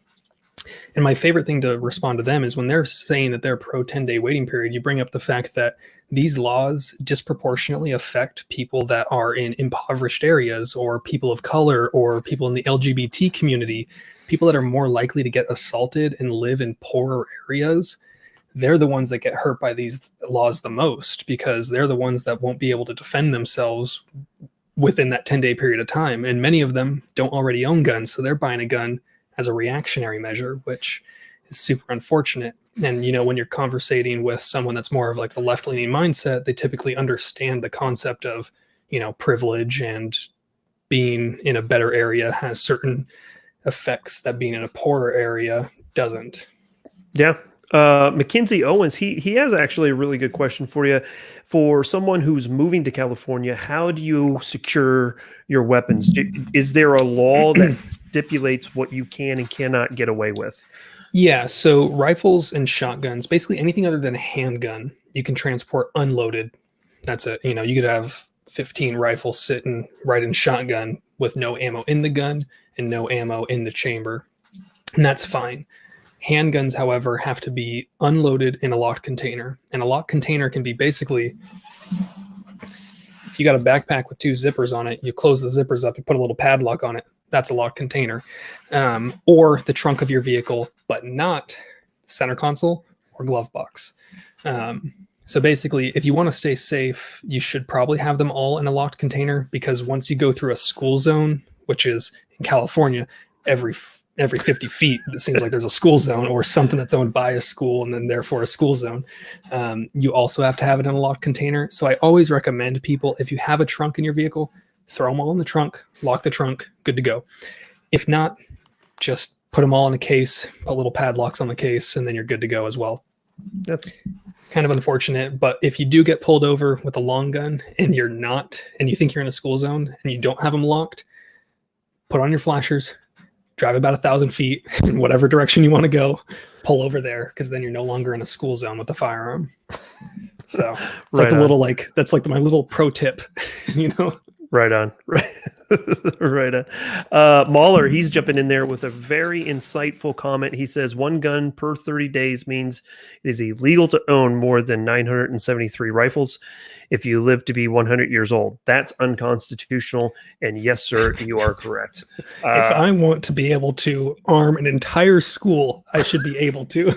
And my favorite thing to respond to them is when they're saying that they're pro 10-day waiting period, you bring up the fact that these laws disproportionately affect people that are in impoverished areas or people of color or people in the LGBT community, people that are more likely to get assaulted and live in poorer areas. They're the ones that get hurt by these laws the most because they're the ones that won't be able to defend themselves within that 10-day period of time. And many of them don't already own guns, so they're buying a gun as a reactionary measure, which is super unfortunate. And, when you're conversating with someone that's more of like a left-leaning mindset, they typically understand the concept of, privilege and being in a better area has certain effects that being in a poorer area doesn't. Yeah. Mackenzie Owens, he has actually a really good question for you. For someone who's moving to California, how do you secure your weapons? Is there a law that stipulates what you can and cannot get away with? Yeah, so rifles and shotguns, basically anything other than a handgun, you can transport unloaded. That's it. You could have 15 rifles sitting right in shotgun with no ammo in the gun and no ammo in the chamber. And that's fine. Handguns, however, have to be unloaded in a locked container. And a locked container can be basically, if you got a backpack with 2 zippers on it, you close the zippers up, you put a little padlock on it. That's a locked container. Or the trunk of your vehicle, but not center console or glove box. So basically, if you want to stay safe, you should probably have them all in a locked container because once you go through a school zone, which is in California, every 50 feet, it seems like there's a school zone or something that's owned by a school and then therefore a school zone. You also have to have it in a locked container. So I always recommend people, if you have a trunk in your vehicle, throw them all in the trunk, lock the trunk, good to go. If not, just put them all in a case, put little padlocks on the case, and then you're good to go as well. That's kind of unfortunate, but if you do get pulled over with a long gun and you're not, and you think you're in a school zone and you don't have them locked, put on your flashers, drive about 1,000 feet in whatever direction you want to go, pull over there, because then you're no longer in a school zone with the firearm. So it's Right like the on. little, like, that's like my little pro tip, you know? Right on. Right. Right on. Mahler, he's jumping in there with a very insightful comment. He says 1 gun per 30 days means it is illegal to own more than 973 rifles if you live to be 100 years old. That's unconstitutional. And yes, sir, you are correct. If I want to be able to arm an entire school, I should be able to.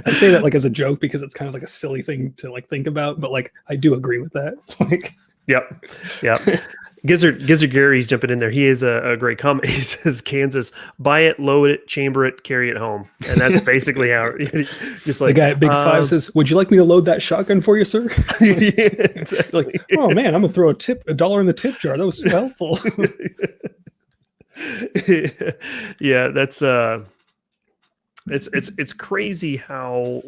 I say that like as a joke because it's kind of like a silly thing to like think about, but like I do agree with that. Like, yep. Gizzard Gary's jumping in there. He is a great comment. He says, Kansas, buy it, load it, chamber it, carry it home. And that's basically how just like the guy at Big Five says, would you like me to load that shotgun for you, sir? Yeah, exactly. Like, oh man, I'm gonna throw $1 in the tip jar. That was so helpful. Yeah, that's it's crazy how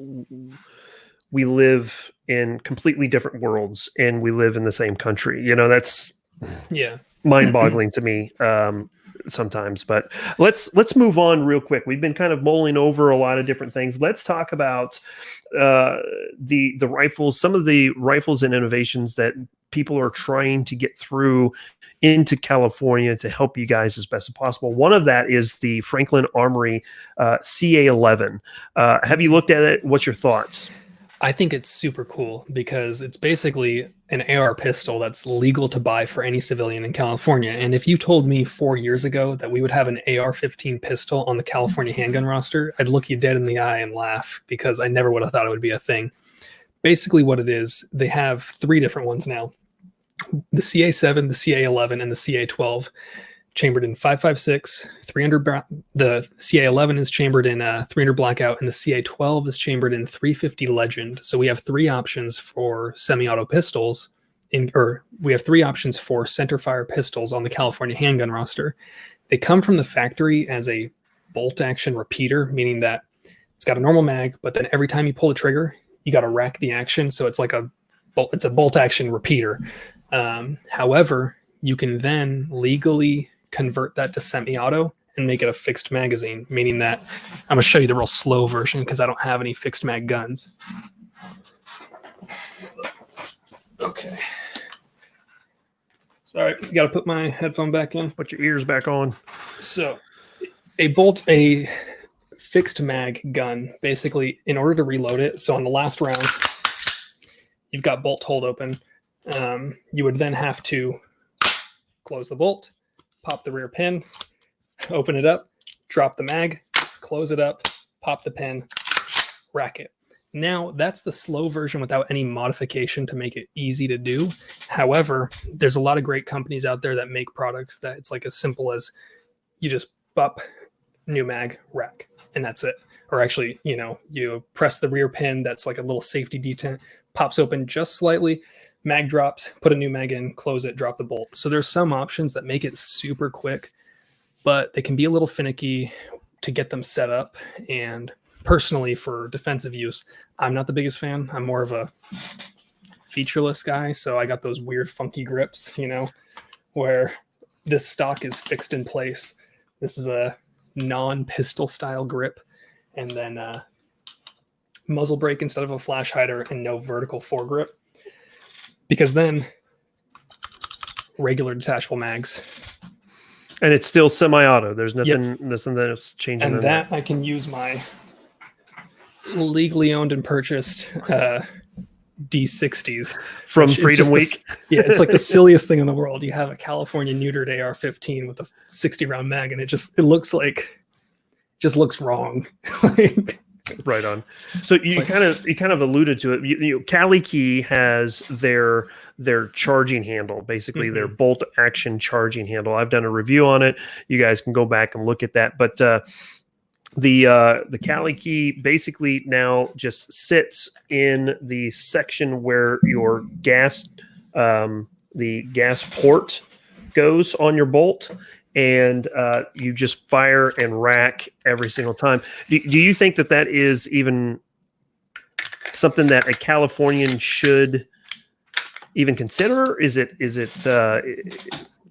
we live in completely different worlds and we live in the same country. You know, that's mind-boggling to me sometimes. But let's move on real quick. We've been kind of mulling over a lot of different things. Let's talk about the rifles, some of the rifles and innovations that people are trying to get through into California to help you guys as best as possible. One of that is the Franklin Armory CA11. Have you looked at it? What's your thoughts? I think it's super cool because it's basically an AR pistol that's legal to buy for any civilian in California. And if you told me 4 years ago that we would have an AR-15 pistol on the California handgun roster, I'd look you dead in the eye and laugh because I never would have thought it would be a thing. Basically what it is, they have 3 different ones now. The CA7, the CA11, and the CA12. Chambered in 5.56, 300. The CA11 is chambered in 300 blackout, and the CA12 is chambered in 350 legend. So we have 3 options for semi-auto pistols, we have 3 options for centerfire pistols on the California handgun roster. They come from the factory as a bolt-action repeater, meaning that it's got a normal mag, but then every time you pull the trigger, you got to rack the action. So it's like a bolt-action repeater. However, you can then legally convert that to semi-auto and make it a fixed magazine, meaning that I'm gonna show you the real slow version because I don't have any fixed mag guns. Okay. Sorry, got to put my headphone back in. Put your ears back on. So a fixed mag gun, basically, in order to reload it, so on the last round, you've got bolt hold open. You would then have to close the bolt, pop the rear pin, open it up, drop the mag, close it up, pop the pin, rack it. Now, that's the slow version without any modification to make it easy to do. However, there's a lot of great companies out there that make products that it's like as simple as you just pop, new mag, rack, and that's it. Or actually, you press the rear pin, that's like a little safety detent, pops open just slightly, mag drops, put a new mag in, close it, drop the bolt. So there's some options that make it super quick, but they can be a little finicky to get them set up. And personally, for defensive use, I'm not the biggest fan. I'm more of a featureless guy. So I got those weird funky grips, where this stock is fixed in place. This is a non-pistol style grip. And then muzzle brake instead of a flash hider and no vertical foregrip. Because then regular detachable mags. And it's still semi-auto. There's nothing that's changing. And that I can use my legally owned and purchased D60s from Freedom Week. It's like the silliest thing in the world. You have a California neutered AR-15 with a 60 round mag, and it looks wrong. Right on. So you kind of alluded to it. Cali Key has their charging handle, basically their bolt action charging handle. I've done a review on it. You guys can go back and look at that. But the Cali Key basically now just sits in the section where your the gas port goes on your bolt. and you just fire and rack every single time. Do you think that is even something that a Californian should even consider? Is it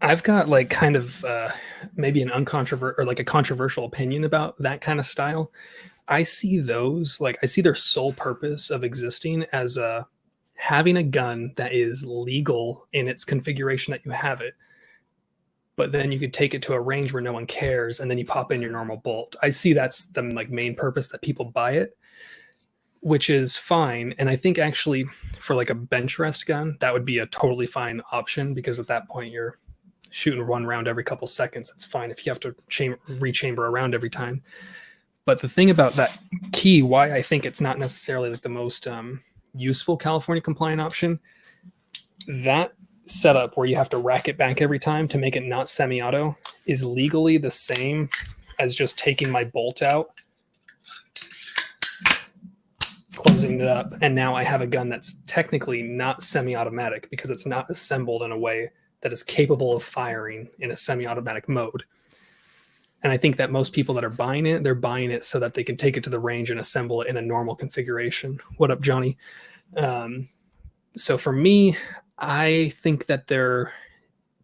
I've got like kind of maybe an uncontroversial or like a controversial opinion about that kind of style. I see those, like I see their sole purpose of existing as having a gun that is legal in its configuration that you have it, but then you could take it to a range where no one cares, and then you pop in your normal bolt. I see that's the like main purpose that people buy it, which is fine. And I think actually for like a bench rest gun, that would be a totally fine option, because at that point you're shooting one round every couple seconds. It's fine if you have to rechamber around every time. But the thing about that key, why I think it's not necessarily like the most useful California compliant option, that setup where you have to rack it back every time to make it not semi-auto is legally the same as just taking my bolt out, closing it up, and now I have a gun that's technically not semi-automatic because it's not assembled in a way that is capable of firing in a semi-automatic mode. And I think that most people that are buying it, they're buying it so that they can take it to the range and assemble it in a normal configuration. What up, Johnny? So for me, I think that they're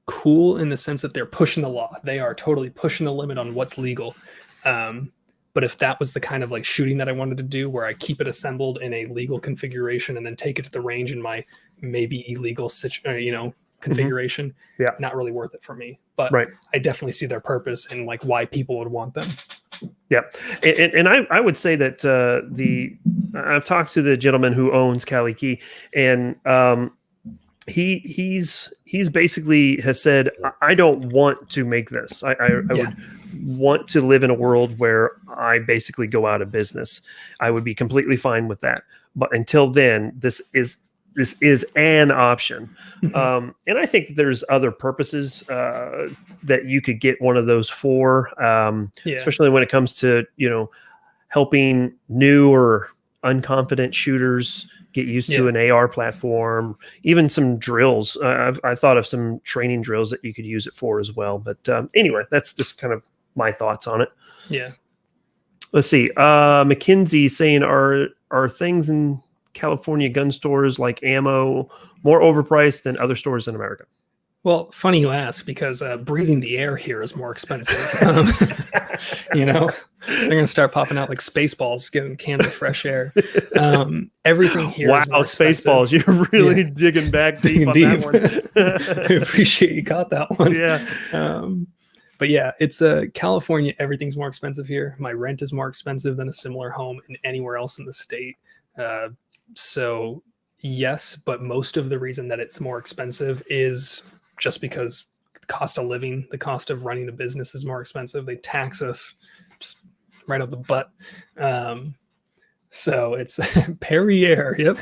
cool in the sense that they're pushing the law. They are totally pushing the limit on what's legal. But if that was the kind of like shooting that I wanted to do, where I keep it assembled in a legal configuration and then take it to the range in my maybe illegal configuration, not really worth it for me. But I definitely see their purpose and like why people would want them. Yeah, and I would say that I've talked to the gentleman who owns Cali Key, and he's basically has said, I don't want to make this. I would want to live in a world where I basically go out of business. I would be completely fine with that. But until then, this is an option. And I think there's other purposes that you could get one of those for, especially when it comes to, helping new or unconfident shooters get used to an AR platform, even some drills. I thought of some training drills that you could use it for as well. But anyway, that's just kind of my thoughts on it. Yeah. Let's see. McKinsey saying, are things in California gun stores like ammo more overpriced than other stores in America? Well, funny you ask, because breathing the air here is more expensive. They're going to start popping out like Spaceballs, getting cans of fresh air. Everything here is more expensive. Spaceballs, you're really digging back deep on that one. I appreciate you caught that one. Yeah. But yeah, it's California, everything's more expensive here. My rent is more expensive than a similar home in anywhere else in the state. So yes, but most of the reason that it's more expensive is just because the cost of living, the cost of running a business is more expensive. They tax us just right up the butt. So it's Perrier. Yep.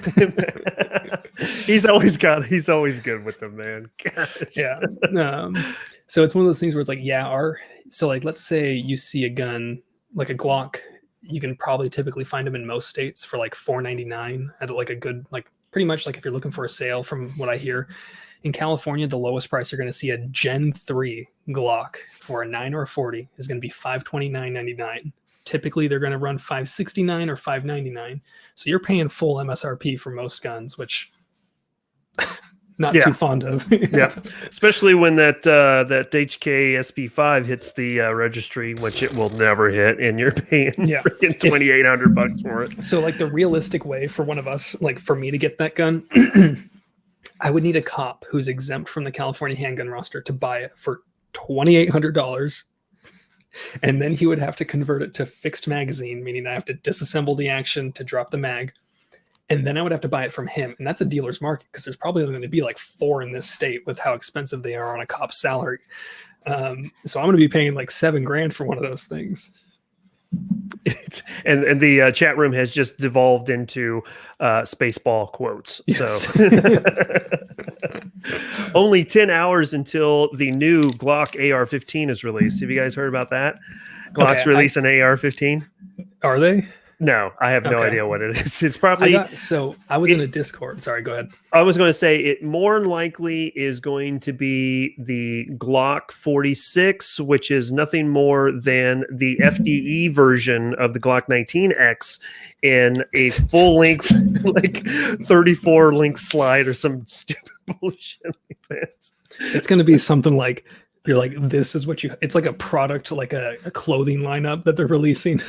He's always good with them, man. Gosh. Yeah. So it's one of those things where it's like, so like, let's say you see a gun, like a Glock, you can probably typically find them in most states for like $4.99 at like a good, like pretty much like if you're looking for a sale, from what I hear. In California, the lowest price you're going to see a Gen 3 Glock for a 9 or a 40 is going to be $529.99. Typically, they're going to run $569 or $599. So you're paying full MSRP for most guns, which not too fond of. Yeah, especially when that HK SP5 hits the registry, which it will never hit, and you're paying freaking $2,800 for it. So, like, the realistic way for one of us, like for me to get that gun, I would need a cop who's exempt from the California handgun roster to buy it for $2,800. And then he would have to convert it to fixed magazine, meaning I have to disassemble the action to drop the mag. And then I would have to buy it from him. And that's a dealer's market, because there's probably going to be like 4 in this state with how expensive they are on a cop's salary. So I'm going to be paying like $7,000 for one of those things. And the chat room has just devolved into Spaceball quotes. Yes. So only 10 hours until the new Glock AR-15 is released. Have you guys heard about that? Glock's releasing an AR-15. Are they? No, I have no Okay. idea what it is. It's probably. I was in a Discord. Sorry, go ahead. I was going to say it more than likely is going to be the Glock 46, which is nothing more than the FDE version of the Glock 19X in a full length, like 34 length slide or some stupid bullshit like that. It's going to be something like, you're like, this is what it's like a product, like a clothing lineup that they're releasing.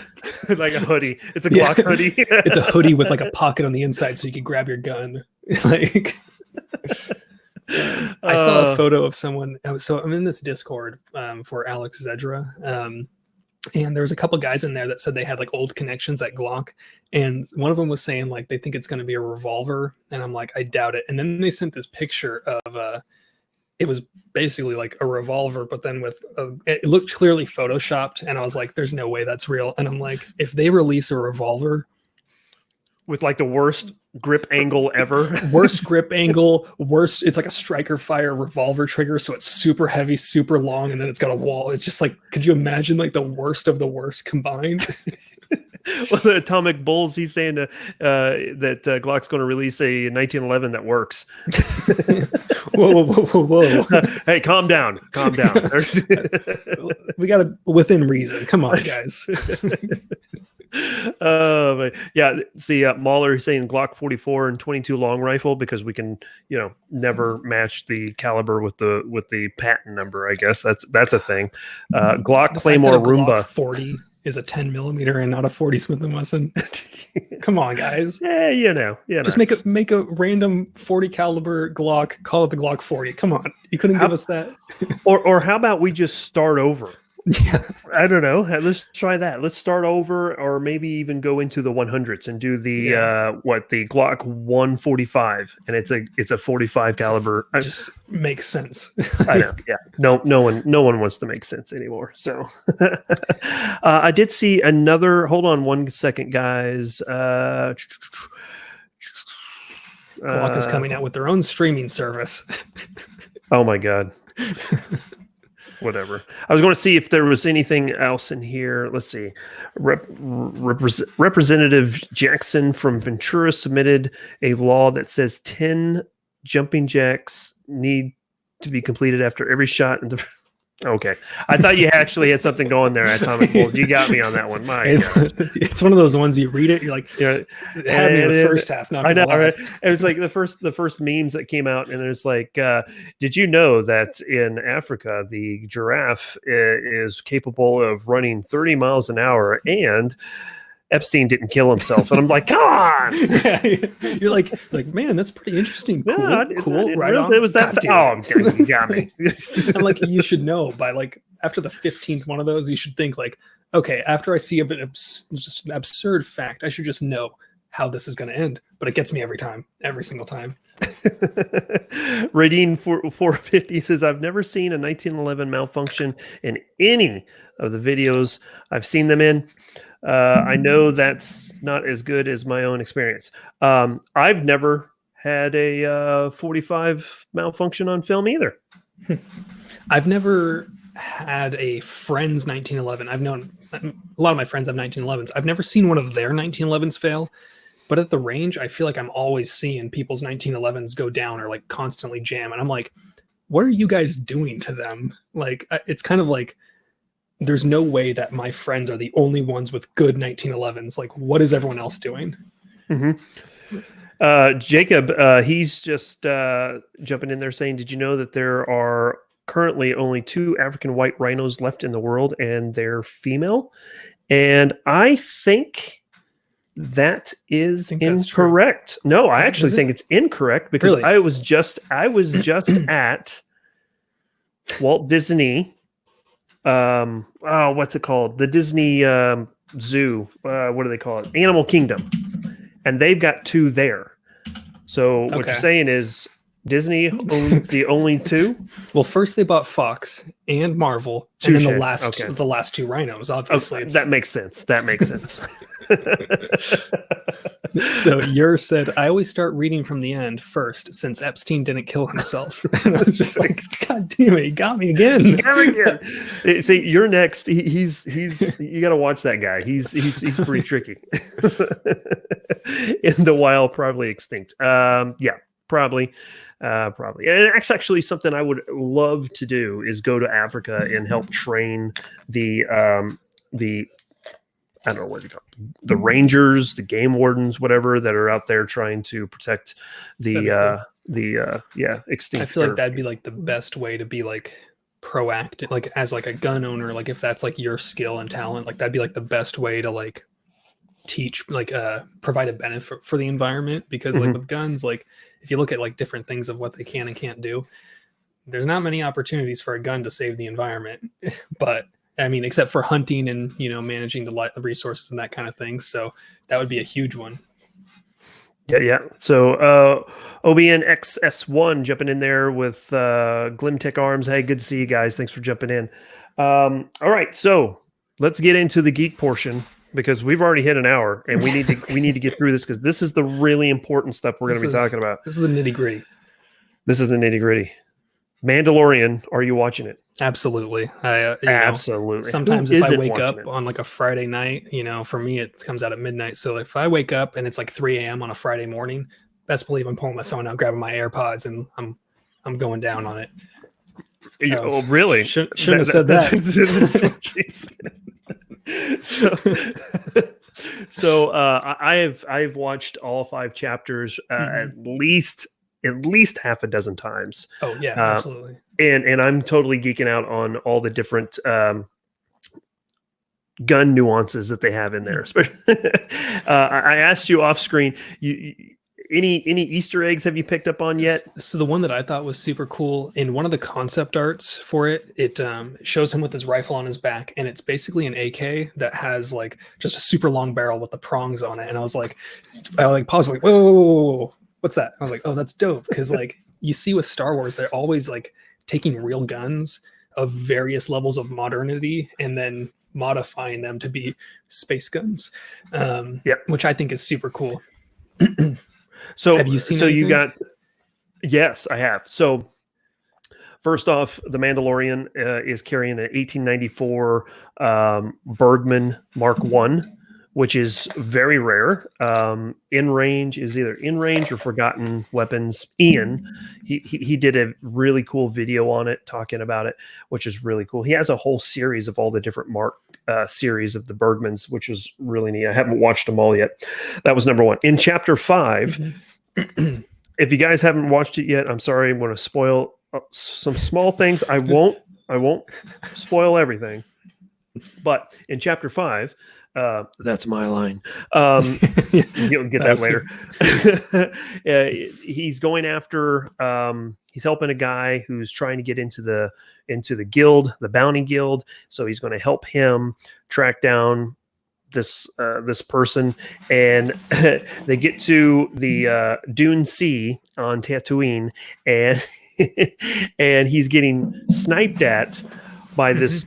Like a hoodie. It's a Glock hoodie. It's a hoodie with like a pocket on the inside so you can grab your gun. Like, I saw a photo of someone. So I'm in this Discord for Alex Zedra. And there was a couple guys in there that said they had like old connections at Glock. And one of them was saying like they think it's going to be a revolver. And I'm like, I doubt it. And then they sent this picture of it was basically like a revolver, but then it looked clearly photoshopped. And I was like, there's no way that's real. And I'm like, if they release a revolver with like the worst grip angle ever, worst grip angle, it's like a striker fire revolver trigger. So it's super heavy, super long. And then it's got a wall. It's just like, could you imagine like the worst of the worst combined? Well, the Atomic Bulls, he's saying that Glock's going to release a 1911 that works. Whoa. Hey, calm down. We got to within reason. Come on, guys. Yeah. See, Mahler is saying Glock 44 and 22 long rifle because we can, never match the caliber with the patent number. I guess that's a thing. Glock Claymore Roomba 40 is a 10 millimeter and not a 40 Smith & Wesson. Come on, guys. Yeah, just make a random 40 caliber Glock, call it the Glock 40. Come on, you couldn't give us that. or how about we just start over? Yeah, I don't know. Let's try that. Let's start over, or maybe even go into the 100s and do the the Glock 145, and it's a 45 caliber. Just makes sense. I know. Yeah. No one wants to make sense anymore. So I did see another. Hold on one second, guys. Glock is coming out with their own streaming service. Oh my God. Whatever. I was going to see if there was anything else in here. Let's see. Representative Jackson from Ventura submitted a law that says 10 jumping jacks need to be completed after every shot. Okay. I thought you actually had something going there, Atomic Bolt. You got me on that one. It's one of those ones you read it, you're like, it had me in the first half. I know, right? It was like the first memes that came out, and it's like, did you know that in Africa the giraffe is capable of running 30 miles an hour, and Epstein didn't kill himself? And I'm like, come on. You're like, man, that's pretty interesting. Cool, cool. Right on. It was that. You got me. And like, you should know by like after the 15th one of those, you should think like, okay, after I see just an absurd fact, I should just know how this is going to end. But it gets me every single time. Radine 450 says, I've never seen a 1911 malfunction in any of the videos I've seen them in. I know that's not as good as my own experience. I've never had a 45 malfunction on film either. I've never had a friend's 1911. I've known a lot of my friends have 1911s. I've never seen one of their 1911s fail. But at the range, I feel like I'm always seeing people's 1911s go down or like constantly jam. And I'm like, what are you guys doing to them? Like, it's kind of like, there's no way that my friends are the only ones with good 1911s. Like, what is everyone else doing? Mm-hmm. Jacob, he's just jumping in there saying, did you know that there are currently only 2 African white rhinos left in the world, and they're female? And I think that is incorrect. No, I actually think it's incorrect, because really? I was just at Walt Disney. What's it called? The Disney Zoo. What do they call it? Animal Kingdom. And they've got 2 there. So what you're saying is Disney owns the only 2? Well, first they bought Fox and Marvel, and then the last 2 rhinos, obviously. That makes sense. So yours said, I always start reading from the end first, since Epstein didn't kill himself. And I was just like, God damn it, he got me again. He got me again. See, you're next. He's you got to watch that guy. He's pretty tricky. In the wild, probably extinct. Yeah, probably. Probably. And it's actually something I would love to do is go to Africa and help train the I don't know what you call it, the rangers, the game wardens, whatever that are out there trying to protect the extinct. I feel like that'd be like the best way to be like proactive, like as like a gun owner, like if that's like your skill and talent, like that'd be like the best way to like teach, like provide a benefit for the environment. Because like with guns, like if you look at like different things of what they can and can't do, there's not many opportunities for a gun to save the environment. But I mean, except for hunting and, you know, managing the resources and that kind of thing. So that would be a huge one. Yeah. So OBN XS1 jumping in there with Glimtech Arms. Hey, good to see you guys. Thanks for jumping in. All right, so let's get into the geek portion, because we've already hit an hour and we need to get through this, because this is the really important stuff we're going to be talking about. This is the nitty gritty. This is the nitty gritty. Mandalorian, are you watching it? Absolutely. Absolutely. Sometimes if I wake up on like a Friday night, you know, for me, it comes out at midnight. So if I wake up and it's like 3 a.m. on a Friday morning, best believe I'm pulling my phone out, grabbing my AirPods, and I'm going down on it. Oh, really? Shouldn't have said that. So I've watched all 5 chapters at least half a dozen times. Oh yeah, absolutely. And I'm totally geeking out on all the different gun nuances that they have in there. I asked you off screen, any Easter eggs have you picked up on yet? So the one that I thought was super cool, in one of the concept arts for it, it shows him with his rifle on his back, and it's basically an AK that has like just a super long barrel with the prongs on it. And I paused, like, whoa, what's that? I was like, oh, that's dope. Because like you see with Star Wars, they're always like taking real guns of various levels of modernity and then modifying them to be space guns, which I think is super cool. So have you seen? So you got? Yes, I have. So first off, the Mandalorian is carrying an 1894 Bergman Mark I, which is very rare. In range is either in range or forgotten weapons. Ian, he did a really cool video on it, talking about it, which is really cool. He has a whole series of all the different Mark series of the Bergmans, which is really neat. I haven't watched them all yet. That was number 1. In chapter 5, if you guys haven't watched it yet, I'm sorry, I'm going to spoil some small things. I won't spoil everything. But in chapter 5, that's my line. You'll get that later. He's going after. He's helping a guy who's trying to get into the guild, the bounty guild. So he's going to help him track down this person, and they get to the Dune Sea on Tatooine, and and he's getting sniped at by this.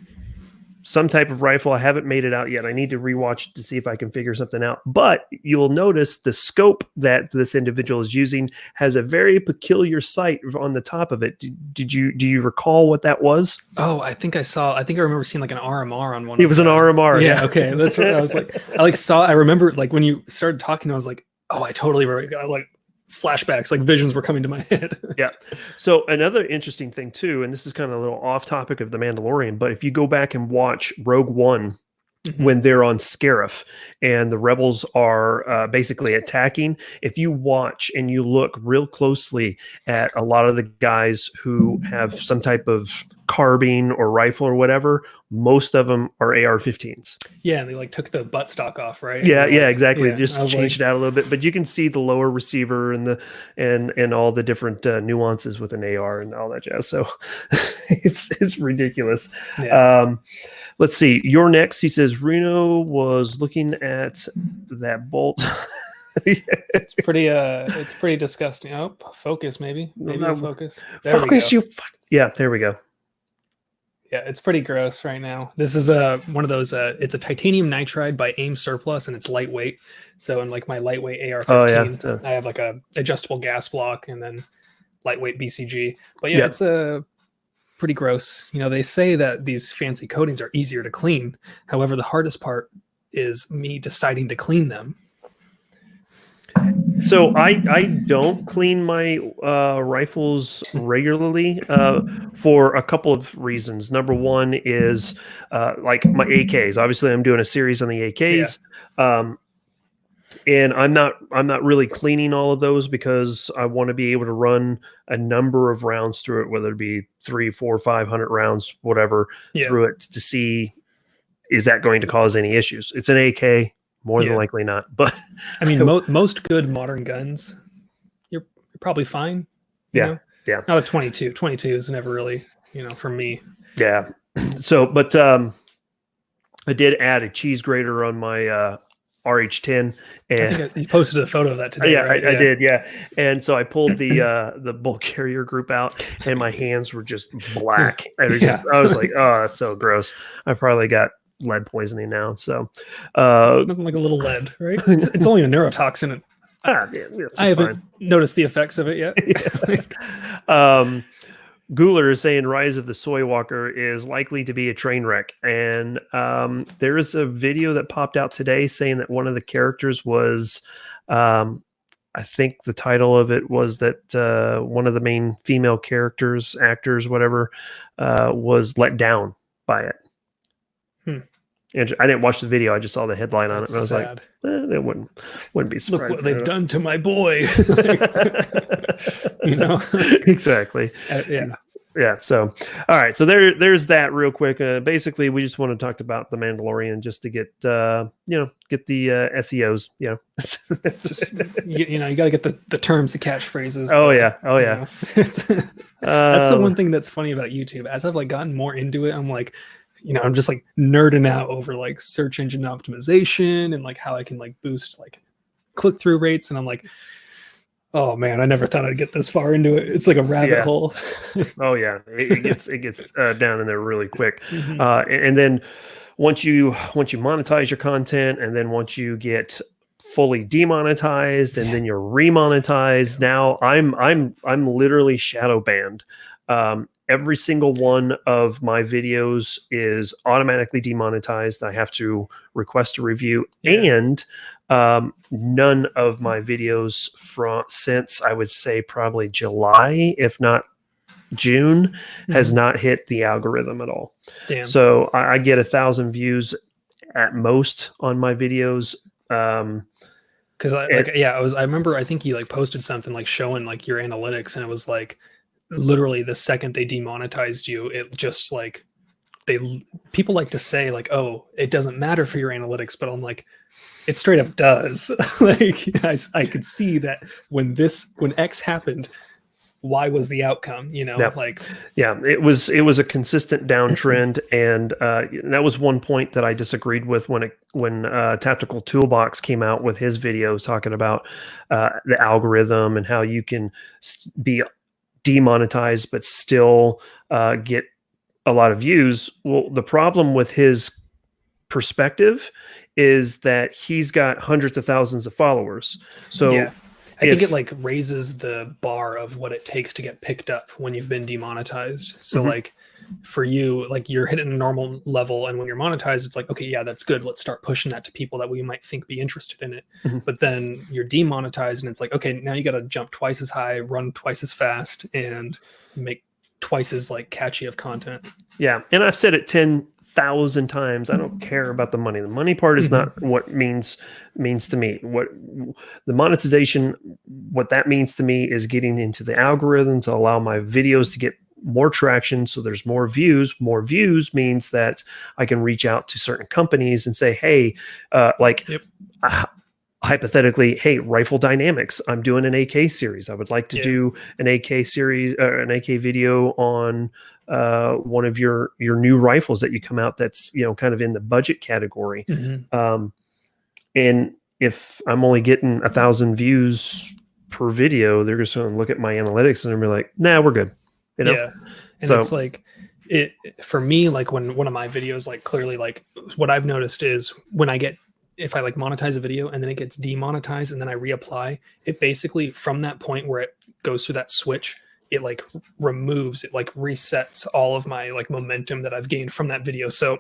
Some type of rifle. I haven't made it out yet. I need to rewatch to see if I can figure something out. But you'll notice the scope that this individual is using has a very peculiar sight on the top of it. Do you recall what that was? Oh, I think I remember seeing like an RMR on one. It was an RMR. Yeah. Okay. That's what I was like. I remember like when you started talking, I was like, oh, I totally like flashbacks, like visions were coming to my head. Yeah. So another interesting thing too, and this is kind of a little off topic of the Mandalorian, but if you go back and watch Rogue One, when they're on Scarif and the rebels are basically attacking, if you watch and you look real closely at a lot of the guys who have some type of carbine or rifle or whatever, most of them are AR-15s. Yeah, and they like took the buttstock off, right? Yeah, exactly. Yeah, just changed it out a little bit, but you can see the lower receiver and and all the different nuances with an AR and all that jazz. So it's ridiculous. Yeah. Let's see. You're next. He says Reno was looking at that bolt. It's pretty disgusting. Oh, focus maybe focus. There focus, you fuck. Yeah, there we go. Yeah, it's pretty gross right now. This is one of those. It's a titanium nitride by AIM Surplus, and it's lightweight. So in like my lightweight Oh yeah. AR-15, I have like a adjustable gas block and then lightweight BCG. But yeah, Yeah. it's a pretty gross. You know, they say that these fancy coatings are easier to clean. However, the hardest part is me deciding to clean them. So I don't clean my rifles regularly for a couple of reasons. Number one is like my AKs. Obviously, I'm doing a series on the AKs, and I'm not really cleaning all of those because I want to be able to run a number of rounds through it, whether it be 300, 400, 500 rounds, whatever, through it to see is that going to cause any issues. It's an AK. More than likely not, but I mean, most good modern guns, you're probably fine. You know? Yeah. Not a 22. 22 is never really, for me. Yeah. So, but I did add a cheese grater on my RH10, and I think you posted a photo of that today. yeah, right? I did. Yeah, and so I pulled the bulk carrier group out, and my hands were just black. I was like, oh, that's so gross. I probably got lead poisoning now. So nothing like a little lead, right? It's only a neurotoxin. I haven't noticed the effects of it yet. Guler is saying Rise of the Soy Walker is likely to be a train wreck, and there is a video that popped out today saying that one of the characters was I think the title of it was that one of the main female characters, actors, whatever, was let down by it. And I didn't watch the video. I just saw the headline on it, and I was like, it wouldn't be surprising. Look what they've done to my boy. Exactly. Yeah. So, all right. So there's that real quick. Basically, we just want to talk about the Mandalorian just to get get the SEOs. Just, you got to get the terms, the catchphrases. Oh yeah. That's the one thing that's funny about YouTube. As I've gotten more into it, I'm like, I'm just nerding out over search engine optimization and how I can boost click-through rates. And I'm like, oh man, I never thought I'd get this far into it. It's like a rabbit hole. Oh yeah. It gets down in there really quick. Mm-hmm. And then once you monetize your content, and then once you get fully demonetized, and then you're remonetized, now I'm literally shadow banned. Every single one of my videos is automatically demonetized. I have to request a review, and none of my videos since I would say probably July, if not June, has not hit the algorithm at all. Damn. So I get 1,000 views at most on my videos. Because I remember I think you posted something showing your analytics, and it was literally the second they demonetized you, it just people like to say oh, it doesn't matter for your analytics, but I'm like, it straight up does. I could see that when X happened, Y was the outcome, it was a consistent downtrend. And that was one point that I disagreed with when Tactical Toolbox came out with his videos talking about the algorithm and how you can be demonetized but still get a lot of views. Well, the problem with his perspective is that he's got hundreds of thousands of followers. So I think it raises the bar of what it takes to get picked up when you've been demonetized. So for you, you're hitting a normal level, and when you're monetized, it's okay, yeah, that's good. Let's start pushing that to people that we might think be interested in it. But then you're demonetized, and it's okay, now you got to jump twice as high, run twice as fast, and make twice as like catchy of content. Yeah, and I've said it 10,000 times. I don't care about the money. The money part is not what means to me. What the monetization, what that means to me is getting into the algorithm to allow my videos to get more traction. So there's more views. More views means that I can reach out to certain companies and say, hey, hypothetically, hey, Rifle Dynamics, I'm doing an AK series. I would like to do an AK series, an AK video on one of your new rifles that you come out that's, kind of in the budget category. And if I'm only getting 1,000 views per video, they're just going to look at my analytics and be like, nah, we're good. Yeah. And so, it's like, it for me, like when one of my videos, like clearly, like what I've noticed is when if I like monetize a video and then it gets demonetized and then I reapply, it basically from that point where it goes through that switch, it like removes, it like resets all of my like momentum that I've gained from that video. So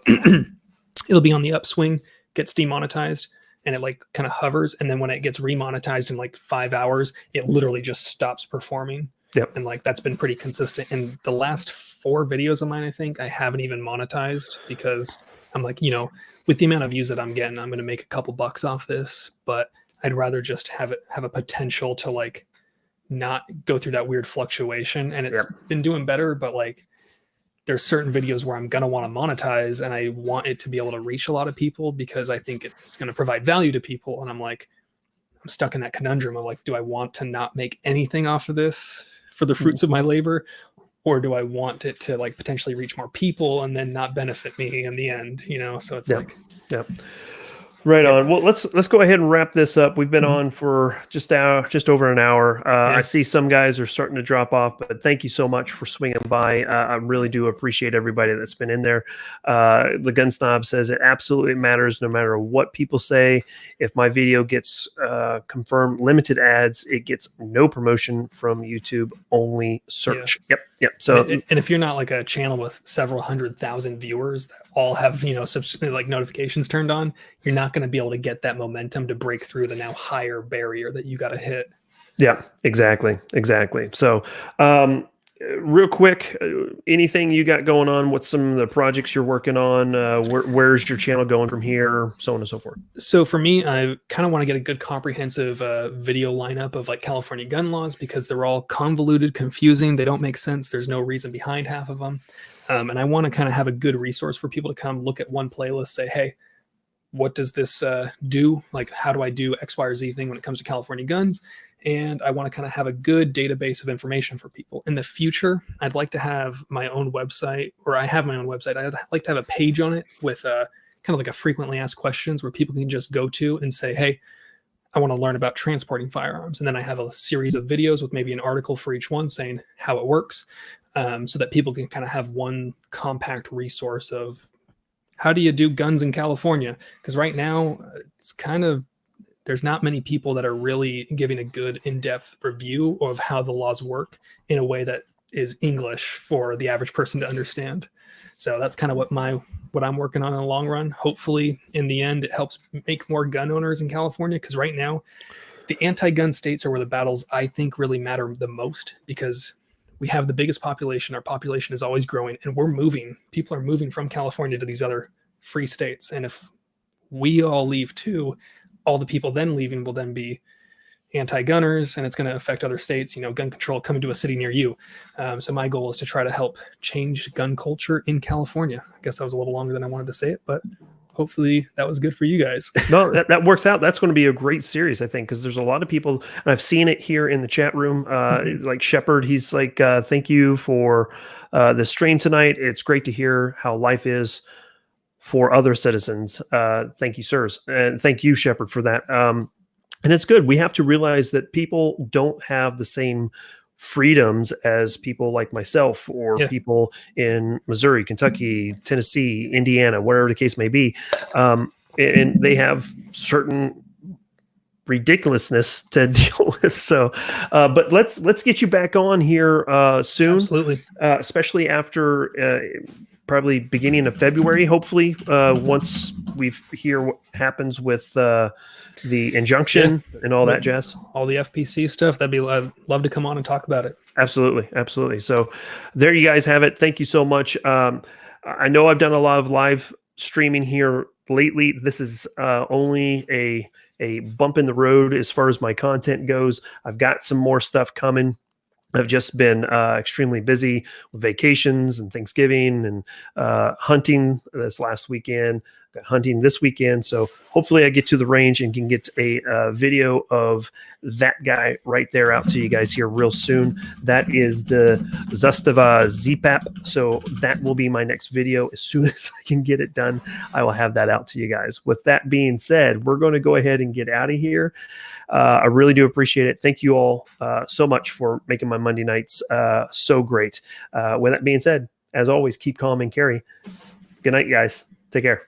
it'll be on the upswing, gets demonetized, and it like kind of hovers. And then when it gets remonetized in like 5 hours, it literally just stops performing. Yep. And like that's been pretty consistent. And the last 4 videos of mine, I think I haven't even monetized because I'm like, you know, with the amount of views that I'm getting, I'm going to make a couple bucks off this, but I'd rather just have a potential to like not go through that weird fluctuation. And it's been doing better, but like there's certain videos where I'm going to want to monetize and I want it to be able to reach a lot of people because I think it's going to provide value to people. And I'm like, I'm stuck in that conundrum of like, do I want to not make anything off of this for the fruits of my labor? Or do I want it to like potentially reach more people and then not benefit me in the end, you know? So it's like, right on. Well, let's go ahead and wrap this up. We've been on for just over an hour. I see some guys are starting to drop off, but thank you so much for swinging by. I really do appreciate everybody that's been in there. The Gun Snob says it absolutely matters no matter what people say. If my video gets confirmed limited ads, it gets no promotion from YouTube, only search. Yep. So, and if you're not like a channel with several 100,000 viewers that all have, you know, like notifications turned on, you're not going to be able to get that momentum to break through the now higher barrier that you got to hit. Yeah, exactly. So, real quick, anything you got going on? What's some of the projects you're working on? Where's your channel going from here? So on and so forth. So for me, I kind of want to get a good comprehensive video lineup of like California gun laws because they're all convoluted, confusing. They don't make sense. There's no reason behind half of them. And I want to kind of have a good resource for people to come look at one playlist, say, hey, what does this do? Like, how do I do X, Y, or Z thing when it comes to California guns? And I want to kind of have a good database of information for people. In the future, I'd like to have my own website, or I have my own website. I'd like to have a page on it with kind of like a frequently asked questions where people can just go to and say, hey, I want to learn about transporting firearms. And then I have a series of videos with maybe an article for each one saying how it works so that people can kind of have one compact resource of how do you do guns in California? Because right now it's kind of, there's not many people that are really giving a good in-depth review of how the laws work in a way that is English for the average person to understand. So that's kind of what I'm working on in the long run. Hopefully in the end, it helps make more gun owners in California. Because right now the anti-gun states are where the battles I think really matter the most because we have the biggest population. Our population is always growing and we're moving. People are moving from California to these other free states. And if we all leave too, all the people then leaving will then be anti-gunners and it's going to affect other states, you know, gun control coming to a city near you. So my goal is to try to help change gun culture in California. I guess that was a little longer than I wanted to say it, but hopefully that was good for you guys. No, that works out. That's going to be a great series, I think, because there's a lot of people, and I've seen it here in the chat room. Like Shepard, he's like, thank you for the stream tonight. It's great to hear how life is for other citizens. Thank you, sirs. And thank you, Shepard, for that. And it's good. We have to realize that people don't have the same freedoms as people like myself or people in Missouri, Kentucky, Tennessee, Indiana, whatever the case may be. And they have certain ridiculousness to deal with. So, but let's get you back on here soon. Absolutely. Especially after probably beginning of February, hopefully, once we hear what happens with the injunction and all that jazz. All the FPC stuff. I'd love to come on and talk about it. Absolutely. So there you guys have it. Thank you so much. I know I've done a lot of live streaming here lately. This is only a bump in the road as far as my content goes. I've got some more stuff coming. I've just been extremely busy with vacations and Thanksgiving and hunting this last weekend. Got hunting this weekend, so hopefully I get to the range and can get a video of that guy right there out to you guys here real soon. That is the Zastava ZPAP, so that will be my next video. As soon as I can get it done, I will have that out to you guys. With that being said, we're going to go ahead and get out of here. I really do appreciate it. Thank you all so much for making my Monday nights so great. With that being said, as always, keep calm and carry. Good night, guys. Take care.